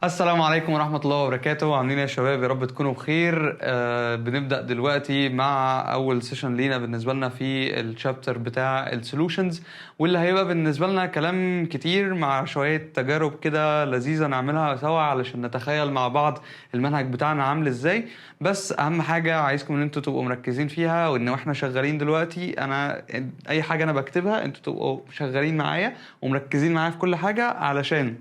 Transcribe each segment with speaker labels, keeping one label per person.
Speaker 1: السلام عليكم ورحمة الله وبركاته. عاملين يا شباب؟ يا رب تكونوا بخير. بنبدأ دلوقتي مع أول سيشن لينا بالنسبة لنا في الشابتر بتاع السولوشنز، واللي هيبقى بالنسبة لنا كلام كتير مع شوية تجارب كده لذيذة نعملها سوا علشان نتخيل مع بعض المنهج بتاعنا عامل ازاي. بس أهم حاجة عايزكم إن انتوا تبقوا مركزين فيها، وإن واحنا شغالين دلوقتي أنا أي حاجة أنا بكتبها انتوا تبقوا شغالين معايا ومركزين معايا في كل حاجة، علشان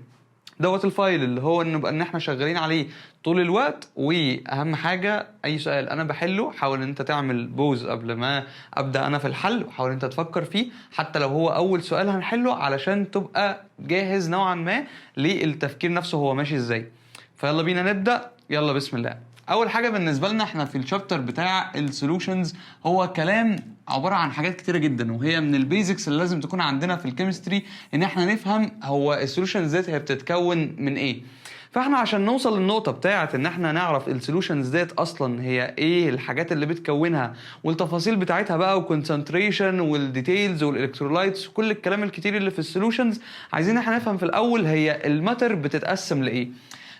Speaker 1: دوت الفايل اللي هو نبقى ان احنا شغالين عليه طول الوقت. واهم حاجه اي سؤال انا بحله حاول ان انت تعمل بوز قبل ما ابدا انا في الحل، وحاول انت تفكر فيه حتى لو هو اول سؤال هنحله، علشان تبقى جاهز نوعا ما للتفكير نفسه هو ماشي ازاي. فيلا بينا نبدا، يلا بسم الله. اول حاجه بالنسبه لنا احنا في الشابتر بتاع السولوشنز هو كلام عباره عن حاجات كتيره جدا، وهي من البيزكس اللي لازم تكون عندنا في الكيمستري، ان احنا نفهم هو السولوشنز ديت هي بتتكون من ايه. فاحنا عشان نوصل للنقطه بتاعه ان احنا نعرف السولوشنز ديت اصلا هي ايه الحاجات اللي بتكونها والتفاصيل بتاعتها بقى، وكونسنتريشن والديتيلز والالكترولايتس وكل الكلام الكتير اللي في السولوشنز، عايزين احنا نفهم في الاول هي الماتر بتتقسم لايه.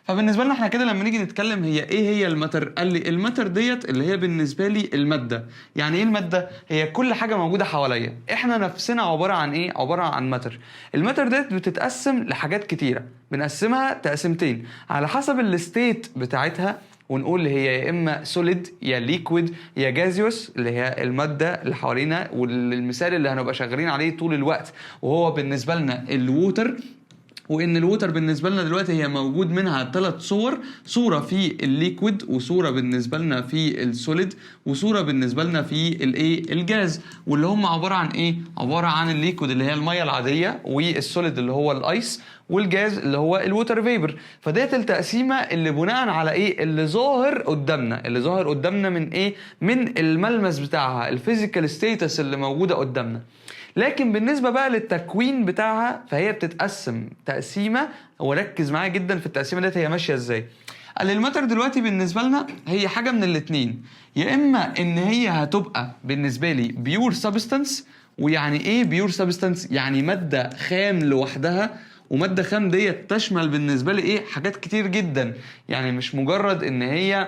Speaker 1: فبالنسبه لنا احنا كده لما نيجي نتكلم هي ايه هي الماتر، قال لي الماتر ديت اللي هي بالنسبه لي الماده. يعني ايه الماده؟ هي كل حاجه موجوده حواليا، احنا نفسنا عباره عن ايه؟ عباره عن ماتر. الماتر ديت بتتقسم لحاجات كتيره، بنقسمها تقسيمتين على حسب الستيت بتاعتها، ونقول هي يا اما سوليد يا ليكويد يا جازيوس، اللي هي الماده اللي حوالينا، والمثال اللي هنبقى شغالين عليه طول الوقت وهو بالنسبه لنا الووتر. وان الووتر بالنسبه لنا دلوقتي هي موجود منها 3 صور، صوره في الليكويد، وصوره بالنسبه لنا في السوليد، وصوره بالنسبه لنا في الايه الجاز. واللي هم عباره عن ايه؟ عباره عن الليكويد اللي هي الميه العاديه، والسوليد اللي هو الايس، والجاز اللي هو الووتر فيبر. فديت التقسيمه اللي بناء على ايه؟ اللي ظاهر قدامنا، اللي ظاهر قدامنا من ايه؟ من الملمس بتاعها، الفيزيكال ستيتس اللي موجوده قدامنا. لكن بالنسبه بقى للتكوين بتاعها فهي بتتقسم تقسيمه، وركز معايا جدا في التقسيمه ديت هي ماشيه ازاي. قال الماتر دلوقتي بالنسبه لنا هي حاجه من الاتنين، يا اما ان هي هتبقى بالنسبه لي بيور سبستانس. ويعني ايه بيور سبستانس؟ يعني ماده خام لوحدها، وماده خام ديت تشمل بالنسبه لي ايه؟ حاجات كتير جدا. يعني مش مجرد ان هي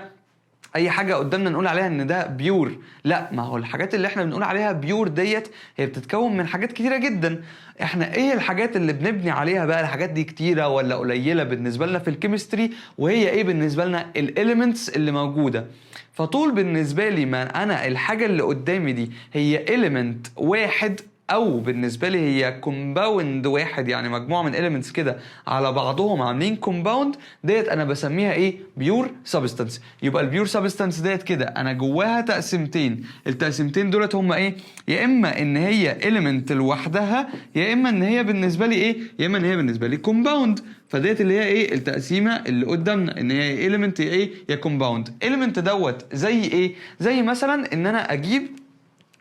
Speaker 1: اي حاجه قدامنا نقول عليها ان ده بيور، لا، ما هو الحاجات اللي احنا بنقول عليها بيور ديت هي بتتكون من حاجات كتيره جدا. احنا ايه الحاجات اللي بنبني عليها بقى؟ الحاجات دي كتيره ولا قليله بالنسبه لنا في الكيمستري؟ وهي ايه بالنسبه لنا؟ الاليمنتس اللي موجوده. فطول بالنسبه لي ما انا الحاجه اللي قدامي دي هي اليمنت واحد، او بالنسبه لي هي كومباوند واحد، يعني مجموعه من اليمنتس كده على بعضهم عاملين كومباوند، ديت انا بسميها ايه؟ بيور سبستانس. يبقى البيور سبستانس ديت كده انا جواها تقسيمتين، التقسيمتين دولت هم ايه؟ يا اما ان هي اليمنت لوحدها، يا اما ان هي بالنسبه لي ايه؟ يا اما ان هي بالنسبه لي كومباوند. فديت اللي هي ايه؟ التقسيمه اللي قدامنا، ان هي اليمنت يا ايه؟ يا كومباوند. اليمنت دوت زي ايه؟ زي مثلا ان انا اجيب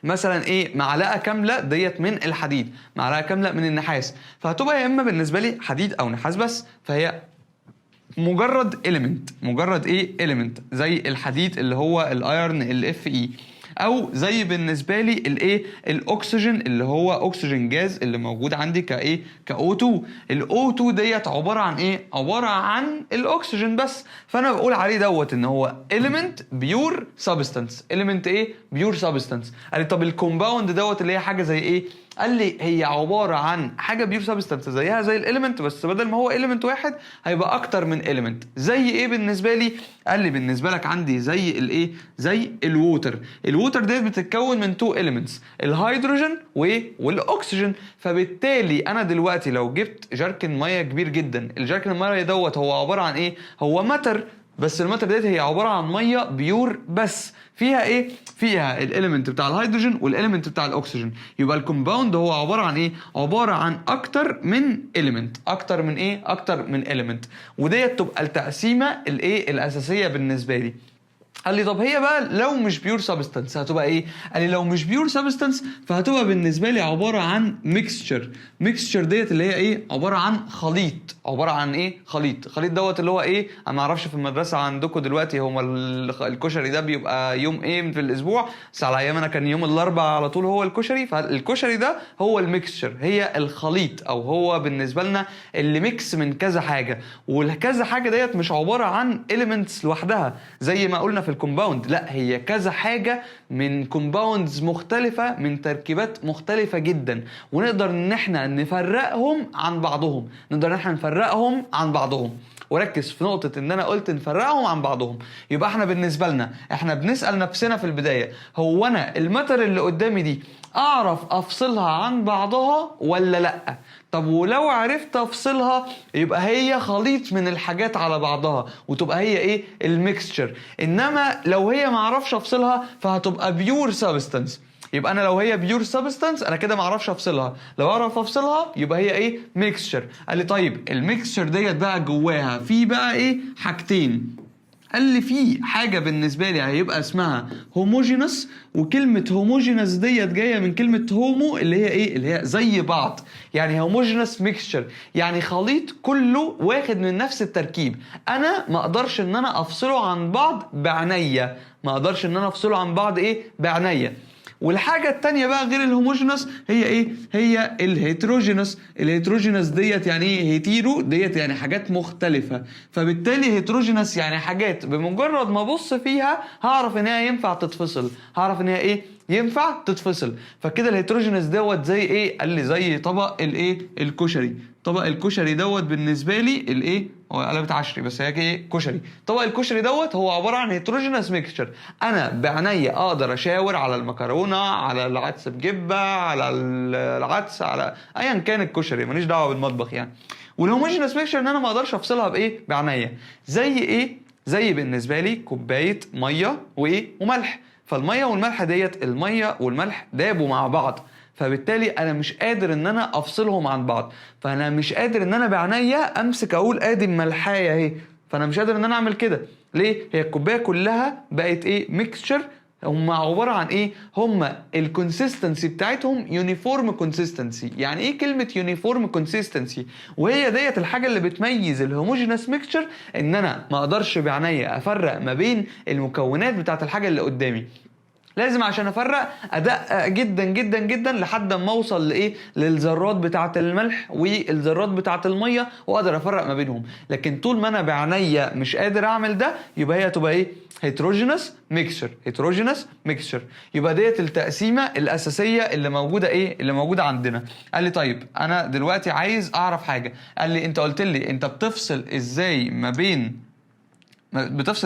Speaker 1: مثلا ايه؟ معلقه كامله ديت من الحديد، معلقه كامله من النحاس، فهتبقى يا اما بالنسبه لي حديد او نحاس بس، فهي مجرد اليمنت. مجرد ايه؟ اليمنت زي الحديد اللي هو الايرن الاف اي، او زي بالنسبه لي الايه؟ الاكسجين اللي هو اكسجين جاز اللي موجود عندي كايه؟ كO2. الO2 ديت عباره عن ايه؟ عباره عن الاكسجين بس. فانا بقول عليه دوت ان هو element pure substance. element ايه؟ pure substance. قال لي طب الكومباوند دوت اللي هي حاجه زي ايه؟ قال لي هي عباره عن حاجه بيور سبستانس زيها زي الاليمنت، بس بدل ما هو اليمنت واحد هيبقى اكتر من اليمنت. زي ايه بالنسبه لي؟ قال لي بالنسبه لك عندي زي الايه؟ زي الووتر. الووتر ديت بتتكون من تو اليمنتس، الهيدروجين والاكسجين. فبالتالي انا دلوقتي لو جبت جركن ميه كبير جدا، الجركن الميه دوت هو عباره عن ايه؟ هو ماتر، بس الماتر ديت هي عباره عن ميه بيور بس فيها ايه؟ فيها الاليمنت بتاع الهيدروجين والاليمنت بتاع الاكسجين. يبقى الكومباوند هو عباره عن ايه؟ عباره عن اكتر من اليمنت. اكتر من ايه؟ اكتر من اليمنت. وديت تبقى التقسيمه الايه؟ الاساسيه بالنسبه لي. قال لي طب هي بقى لو مش بيور سبستانس هتبقى ايه؟ قال لي لو مش بيور سبستانس فهتبقى بالنسبه لي عباره عن ميكستشر. ميكستشر ديت اللي هي ايه؟ عباره عن خليط. عباره عن ايه؟ خليط دوت اللي هو ايه؟ انا ما اعرفش في المدرسه عندكم دلوقتي هو الكشري ده بيبقى يوم ايه في الاسبوع، بس على ايام انا كان يوم الاربعاء على طول هو الكشري. فالكشري ده هو الميكستشر، هي الخليط، او هو بالنسبه لنا اللي ميكس من كذا حاجه. والكذا حاجه ديت مش عباره عن اليمنتس لوحدها زي ما قلنا في الكومباوند، لا هي كذا حاجه من كومباوندز مختلفه، من تركيبات مختلفه جدا، ونقدر ان احنا نفرقهم عن بعضهم. نقدر ان احنا نفرقهم عن بعضهم. وركز في نقطة ان انا قلت نفرقهم عن بعضهم. يبقى احنا بالنسبة لنا احنا بنسأل نفسنا في البداية، هو انا الماتر اللي قدامي دي اعرف افصلها عن بعضها ولا لا؟ طب ولو عرفت افصلها يبقى هي خليط من الحاجات على بعضها، وتبقى هي ايه؟ الميكستشر. انما لو هي ما اعرفش افصلها فهتبقى بيور سبستانس. يبقى انا لو هي بيور سبستانس انا كده ما اعرفش افصلها، لو اعرف افصلها يبقى هي ايه؟ ميكستشر. قال لي طيب الميكستشر ديت بقى جواها في بقى ايه؟ حاجتين. قال لي في حاجه بالنسبه لي هيبقى اسمها هوموجينس، وكلمه هوموجينس ديت جايه من كلمه هومو اللي هي ايه؟ اللي هي زي بعض. يعني هوموجينس ميكستشر يعني خليط كله واخد من نفس التركيب. انا ما اقدرش ان انا افصله عن بعض بعناية، ما اقدرش ان انا افصله عن بعض ايه؟ بعناية. والحاجة التانية بقى غير الهوموجينس هي ايه؟ هي الهيتروجينس. الهيتروجينس ديت يعني ايه؟ هيتيرو ديت يعني حاجات مختلفة، فبالتالي هيتروجينس يعني حاجات بمجرد ما ابص فيها هعرف ان هي ينفع تتفصل، هعرف ان هي ايه؟ ينفع تتفصل. فكده الهيتروجينس دوت زي ايه؟ قال لي زي طبق الايه؟ الكشري. طبق الكشري دوت بالنسبه لي الايه؟ هو قلبت عشري بس هي ايه؟ كشري. طبق الكشري دوت هو عباره عن هيتروجينس ميكستشر. انا بعينيا اقدر اشاور على المكرونه، على العدس بجبه، على العدس، على ايا كان الكشري، ماليش دعوه بالمطبخ يعني. والهوموجينس ميكستشر ان انا ما اقدرش افصلها بايه؟ بعينيا. زي ايه؟ زي بالنسبه لي كوبايه ميه وايه؟ وملح. فالميه والملح ديت، الميه والملح دابوا مع بعض، فبالتالي انا مش قادر ان انا افصلهم عن بعض. فانا مش قادر ان انا بعينيا امسك اقول ادي الملحايه اهي، فانا مش قادر ان انا اعمل كده. ليه؟ هي الكوبايه كلها بقت ايه؟ ميكستشر. هم عباره عن ايه؟ هم الكونسيستنسي بتاعتهم يونيفورم كونسيستنسي. يعني ايه كلمه يونيفورم كونسيستنسي؟ وهي ديت الحاجه اللي بتميز الهوموجينس ميكستشر، ان انا ما اقدرش بعينيا افرق ما بين المكونات بتاعت الحاجه اللي قدامي. لازم عشان افرق ادقق جدا جدا جدا لحد ما اوصل لايه؟ للذرات بتاعه الملح والذرات بتاعه الميه، واقدر افرق ما بينهم. لكن طول ما انا بعينيا مش قادر اعمل ده يبقى هي هتبقى ايه؟ هيتروجينس ميكسشر. هيتروجينس ميكسشر. يبقى ديت التقسيمه الاساسيه اللي موجوده ايه؟ اللي موجوده عندنا. قال لي طيب انا دلوقتي عايز اعرف حاجه. قال لي انت قلت لي انت بتفصل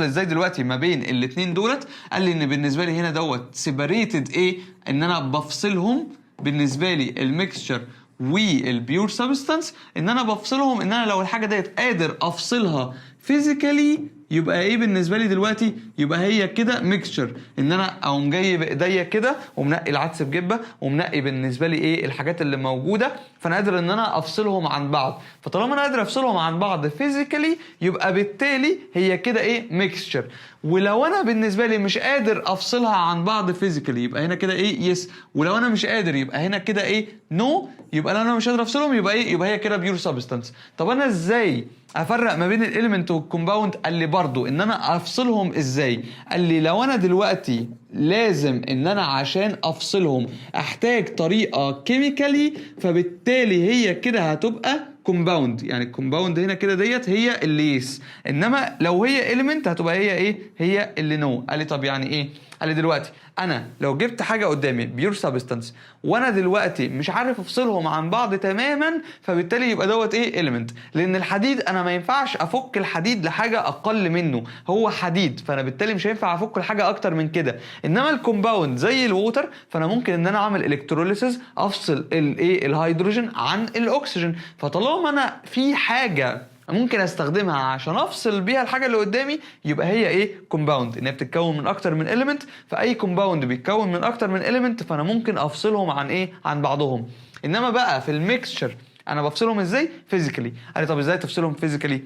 Speaker 1: ازاي دلوقتي ما بين الاتنين دولت. قال لي ان بالنسبه لي هنا دوت سيبريتد ايه؟ ان انا بفصلهم بالنسبه لي الميكستشر والبيور سبستانس، ان انا بفصلهم، ان انا لو الحاجه ديت قادر افصلها فيزيكالي يبقى ايه بالنسبه لي دلوقتي؟ يبقى هي كده ميكستشر. ان انا اقوم جاي بايديا كده ومنقي العدس بجبه ومنقي بالنسبه لي ايه؟ الحاجات اللي موجوده، فانا قادر ان انا افصلهم عن بعض. فطالما انا قادر افصلهم عن بعض فيزيكالي يبقى بالتالي هي كده ايه؟ ميكستشر. ولو انا بالنسبه لي مش قادر افصلها عن بعض فيزيكالي يبقى هنا كده ايه؟ يس. ولو انا مش قادر يبقى هنا كده ايه؟ نو. يبقى لو انا مش قادر افصلهم يبقى ايه؟ يبقى هي كده بيور سبستانس. طب انا ازاي افرق ما بين الاليمنت والكومباوند؟ قال لي برضو ان انا افصلهم ازاي. قال لي لو انا دلوقتي لازم ان انا عشان افصلهم احتاج طريقه كيميكالي، فبالتالي هي كده هتبقى كومباوند. يعني الكومباوند هنا كده ديت هي اللي يس، انما لو هي اليمنت هتبقى هي ايه؟ هي اللي نو. قال لي طب يعني ايه؟ قال لي دلوقتي انا لو جبت حاجه قدامي بيور سبستانس وانا دلوقتي مش عارف افصلهم عن بعض تماما، فبالتالي يبقى دوت ايه؟ اليمنت. لان الحديد انا ما ينفعش افك الحديد لحاجه اقل منه، هو حديد، فانا بالتالي مش هينفع افك لحاجه اكتر من كده. انما الكومباوند زي الووتر فانا ممكن ان انا اعمل الكتروليسيس، افصل الايه؟ الهيدروجين عن الاكسجين. فطالما انا في حاجه ممكن استخدمها عشان افصل بيها الحاجه اللي قدامي يبقى هي ايه؟ كومباوند. ان هي بتتكون من اكتر من اليمنت، فاي كومباوند بيتكون من اكتر من اليمنت فانا ممكن افصلهم عن ايه؟ عن بعضهم. انما بقى في الميكستشر انا بفصلهم ازاي؟ فيزيكالي. قال لي طب ازاي تفصلهم فيزيكالي؟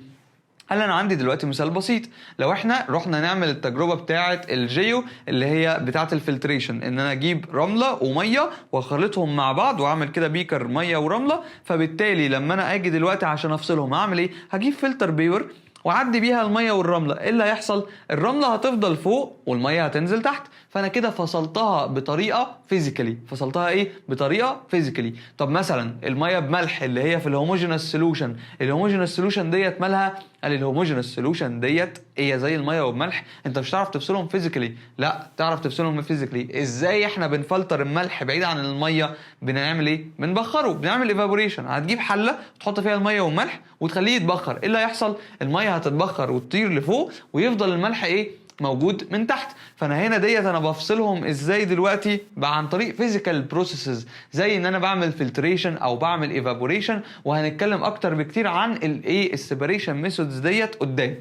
Speaker 1: هل انا عندي دلوقتي مثال بسيط، لو احنا رحنا نعمل التجربه بتاعه الجيو اللي هي بتاعه الفلتريشن، ان انا اجيب رمله وميه واخلطهم مع بعض واعمل كده بيكر ميه ورمله، فبالتالي لما انا اجي دلوقتي عشان افصلهم هعمل ايه؟ هجيب فلتر بيبر واعدي بيها الميه والرمله. ايه اللي هيحصل؟ الرمله هتفضل فوق والميه هتنزل تحت، فانا كده فصلتها بطريقه فيزيكالي. فصلتها ايه؟ بطريقه فيزيكالي. طب مثلا الميه بملح اللي هي في الهوموجينس سولوشن، الهوموجينس سولوشن ديت مالها؟ قال الهوموجينس سولوشن ديت هي زي الميه وبملح، انت مش هتعرف تفصلهم فيزيكالي. لا، تعرف تفصلهم فيزيكالي ازاي؟ احنا بنفلتر الملح بعيد عن الميه، بنعمل ايه؟ بنبخره، بنعمل ايفابوريشن. هتجيب حله تحط فيها الميه والملح وتخليه يتبخر. ايه اللي هيحصل؟ الميه هتتبخر وتطير لفوق ويفضل الملح ايه؟ موجود من تحت. فانا هنا ديت انا بفصلهم ازاي دلوقتي؟ بقى عن طريق فيزيكال بروسيسز، زي ان انا بعمل فلتريشن او بعمل ايفابوريشن، وهنتكلم اكتر بكتير عن الايه السيبريشن ميثودز ديت قدام.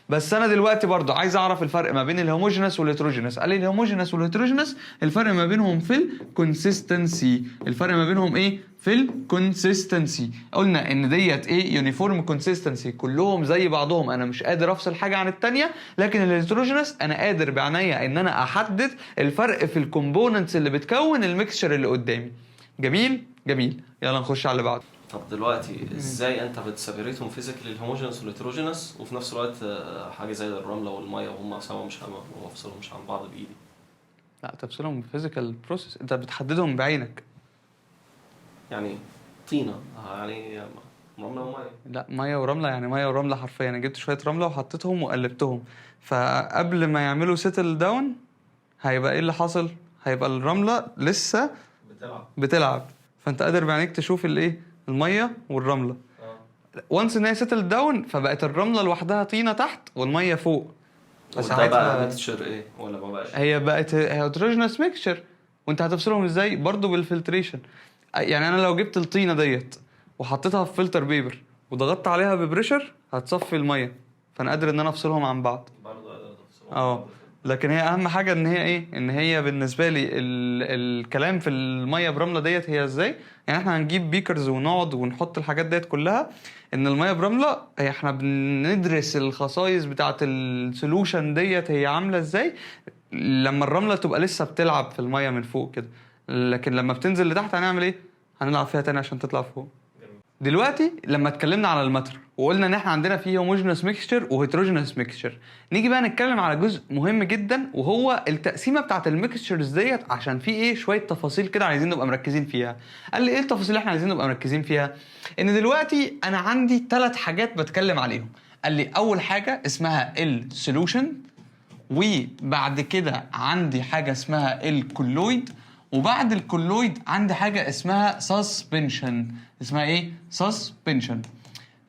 Speaker 1: بس انا دلوقتي برضو عايز اعرف الفرق ما بين الهوموجينس والهيتروجينس. قال لي الهوموجينس والهيتروجينس الفرق ما بينهم في الكونسيستنسي. الفرق ما بينهم ايه؟ في الكونسيستنسي. قلنا ان ديت ايه؟ يونيفورم كونسيستنسي، كلهم زي بعضهم، انا مش قادر افصل حاجه عن الثانيه. لكن الهيتروجينس انا قادر بعناية ان انا احدد الفرق في الكومبوننتس اللي بتكون الميكسشر اللي قدامي. جميل جميل. يلا نخش على اللي بعده.
Speaker 2: طب دلوقتي ازاي انت بتسيبريتهم فيزيكالي الهوموجينس والهيتروجينس، وفي نفس الوقت حاجه زي الرمله والميه وهم سوا مش بفصلهمش عن بعض بايدي؟
Speaker 1: لا، تفصلهم بفيزيكال بروسيس، انت بتحددهم بعينك.
Speaker 2: يعني طينه يعني رمله وميه؟
Speaker 1: لا، ميه ورمله يعني ميه ورمله حرفيا. انا جبت شويه رمله وحطيتهم وقلبتهم، فقبل ما يعملوا سيتل داون هيبقى ايه اللي حاصل؟ هيبقى الرمله لسه بتلعب. فانت قادر بعينيك تشوف الايه؟ الميه والرمله. وانس ان هي سيتل داون فبقت الرمله لوحدها طينه تحت والميه فوق.
Speaker 2: ده بقى ميكستشر ايه ولا ما بقاش؟
Speaker 1: هي بقت هيتروجينس ميكستشر. وانت هتفصلهم ازاي؟ برضو بالفلتريشن. يعني انا لو جبت الطينه ديت وحطيتها في فلتر بيبر وضغطت عليها ببريشر هتصفي الميه، فانا قادر ان انا افصلهم عن بعض.
Speaker 2: برضه قادر تفصلهم.
Speaker 1: لكن هي اهم حاجه ان هي ايه؟ ان هي بالنسبه لي الكلام في الميه برمله ديت هي ازاي. يعني احنا هنجيب بيكرز ونقعد ونحط الحاجات ديت كلها. ان الميه برمله هي احنا بندرس الخصائص بتاعه السولوشن ديت هي عامله ازاي لما الرمله تبقى لسه بتلعب في الميه من فوق كده. لكن لما بتنزل لتحت هنعمل ايه؟ هنلعب فيها تاني عشان تطلع فوق. دلوقتي لما اتكلمنا على الماتر وقلنا ان احنا عندنا فيه هوموجينس ميكستشر وهيتروجينس ميكستشر، نيجي بقى نتكلم على جزء مهم جدا وهو التقسيمه بتاعت الميكستشرز ديت، عشان في ايه شويه تفاصيل كده عايزين نبقى مركزين فيها. قال لي ايه التفاصيل اللي احنا عايزين نبقى مركزين فيها؟ ان دلوقتي انا عندي 3 حاجات بتكلم عليهم. قال لي اول حاجه اسمها السولوشن، وبعد كده عندي حاجه اسمها الكولويد، وبعد الكولويد عندي حاجه اسمها سسبنشن. اسمها ايه؟ سسبنشن.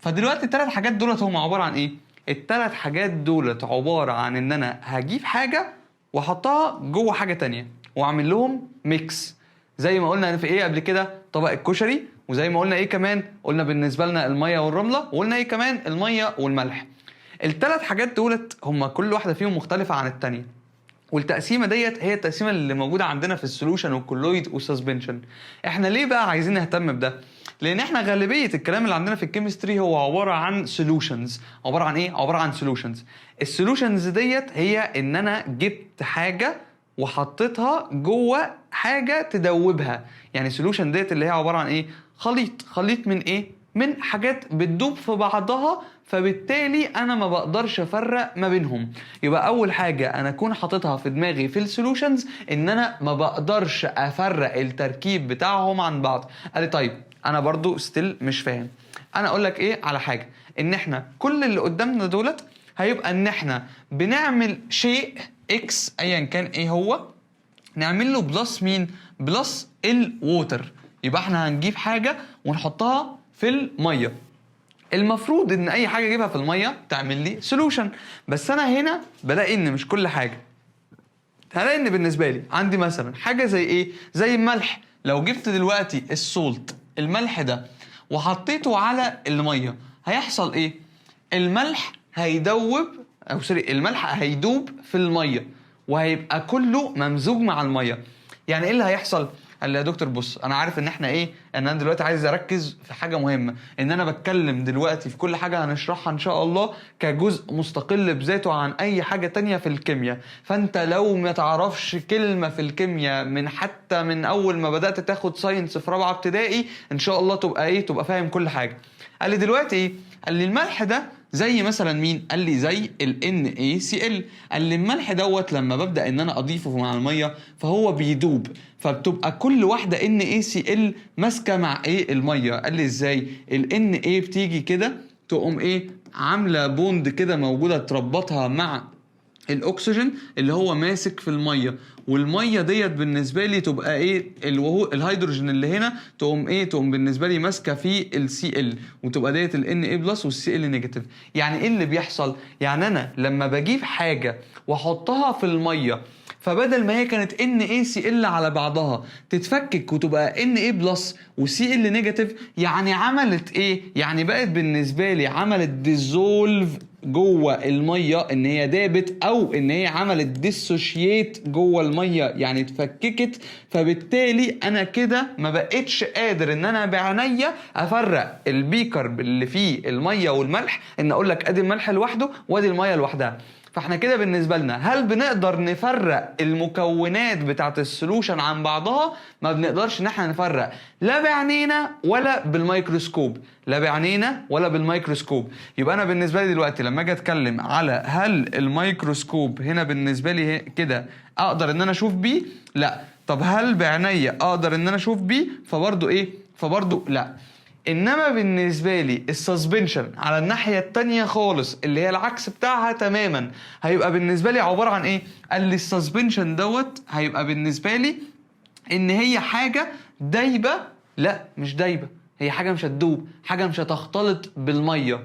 Speaker 1: فدلوقتي ال3 حاجات دولت هم عباره عن ايه؟ ال3 حاجات دولت عباره عن ان انا هجيب حاجه واحطها جوه حاجه تانية واعمل لهم ميكس. زي ما قلنا في ايه قبل كده؟ طبق الكشري. وزي ما قلنا ايه كمان؟ قلنا بالنسبه لنا الميه والرمله، وقلنا ايه كمان؟ الميه والملح. ال3 حاجات دولت هم كل واحده فيهم مختلفه عن التانية، والتقسيمه ديت هي التقسيمه اللي موجوده عندنا في السولوشن والكولويد والسسبنشن. احنا ليه بقى عايزين نهتم بده؟ لان احنا غالبيه الكلام اللي عندنا في الكيمستري هو عباره عن سولوشنز. عباره عن ايه؟ عباره عن سولوشنز. السولوشنز ديت هي ان انا جبت حاجه وحطيتها جوه حاجه تدوبها. يعني سولوشن ديت اللي هي عباره عن ايه؟ خليط من ايه؟ من حاجات بتدوب في بعضها، فبالتالي انا ما بقدرش افرق ما بينهم. يبقى اول حاجه انا اكون حاططها في دماغي في السولوشنز ان انا ما بقدرش افرق التركيب بتاعهم عن بعض. قال لي طيب انا برضو ستيل مش فاهم. انا اقول لك ايه على حاجه، ان احنا كل اللي قدامنا دولت هيبقى ان احنا بنعمل شيء اكس ايا كان ايه هو، نعمل له بلس مين؟ بلس الووتر. يبقى احنا هنجيب حاجه ونحطها في الميه. المفروض ان اي حاجه اجيبها في الميه تعمل لي سولوشن، بس انا هنا بلاقي ان مش كل حاجه. هلاقي ان بالنسبه لي عندي مثلا حاجه زي ايه؟ زي الملح. لو جبت دلوقتي السولت الملح ده وحطيته على الميه هيحصل ايه؟ الملح هيدوب او سوري الملح هيدوب في الميه وهيبقى كله ممزوج مع الميه. يعني ايه اللي هيحصل؟ قال لي يا دكتور بص انا عارف ان احنا ايه، ان انا دلوقتي عايز اركز في حاجه مهمه، ان انا بتكلم دلوقتي في كل حاجه هنشرحها ان شاء الله كجزء مستقل بذاته عن اي حاجه تانية في الكيمياء، فانت لو ما تعرفش كلمه في الكيمياء من حتى من اول ما بدات تاخد ساينس في رابعه ابتدائي ان شاء الله تبقى ايه، تبقى فاهم كل حاجه. قال لي دلوقتي ايه؟ قال لي الملح ده زي مثلا مين؟ قال لي زي ال NaCl. قال لي الملح دوت لما ببدأ ان انا اضيفه مع المية فهو بيدوب، فبتبقى كل واحدة NaCl ماسكة مع ايه؟ المية. قال لي ازاي؟ ال Na بتيجي كده تقوم ايه؟ عاملة بوند كده موجودة تربطها مع الاكسجين اللي هو ماسك في الميه، والميه ديت بالنسبه لي تبقى ايه؟ الهيدروجين اللي هنا تقوم ايه؟ تقوم بالنسبه لي ماسكه في السي ال، وتبقى ديت ال Na بلس والسي ال نيجاتيف. يعني ايه اللي بيحصل؟ يعني انا لما بجيب حاجه واحطها في الميه، فبدل ما هي كانت NaCl على بعضها تتفكك وتبقى Na بلس وCl نيجاتيف، يعني عملت ايه؟ يعني بقت بالنسبه لي عملت ديزولف جوه الميه، ان هي دابت، او ان هي عملت ديسوشيت جوه الميه يعني اتفككت. فبالتالي انا كده ما بقتش قادر ان انا بعينيا افرق البيكر اللي فيه الميه والملح، ان اقول لك ادي الملح لوحده وادي الميه لوحدها. فاحنا كده بالنسبه لنا هل بنقدر نفرق المكونات بتاعه السولوشن عن بعضها؟ ما بنقدرش ان احنا نفرق لا بعينينا ولا بالميكروسكوب، لا بعينينا ولا بالميكروسكوب. يبقى انا بالنسبه لي دلوقتي لما اجي اتكلم على هل الميكروسكوب هنا بالنسبه لي كده اقدر ان انا اشوف بيه؟ لا. طب هل بعينيا اقدر ان انا اشوف بيه؟ فبرضه ايه؟ فبرضه لا. انما بالنسبه لي السسبنشن على الناحيه التانية خالص اللي هي العكس بتاعها تماما، هيبقى بالنسبه لي عباره عن ايه؟ قال لي السسبنشن دوت هيبقى بالنسبه لي ان هي حاجه دايبه. لا مش دايبه، هي حاجه مش هتدوب، حاجه مش هتختلط بالميه.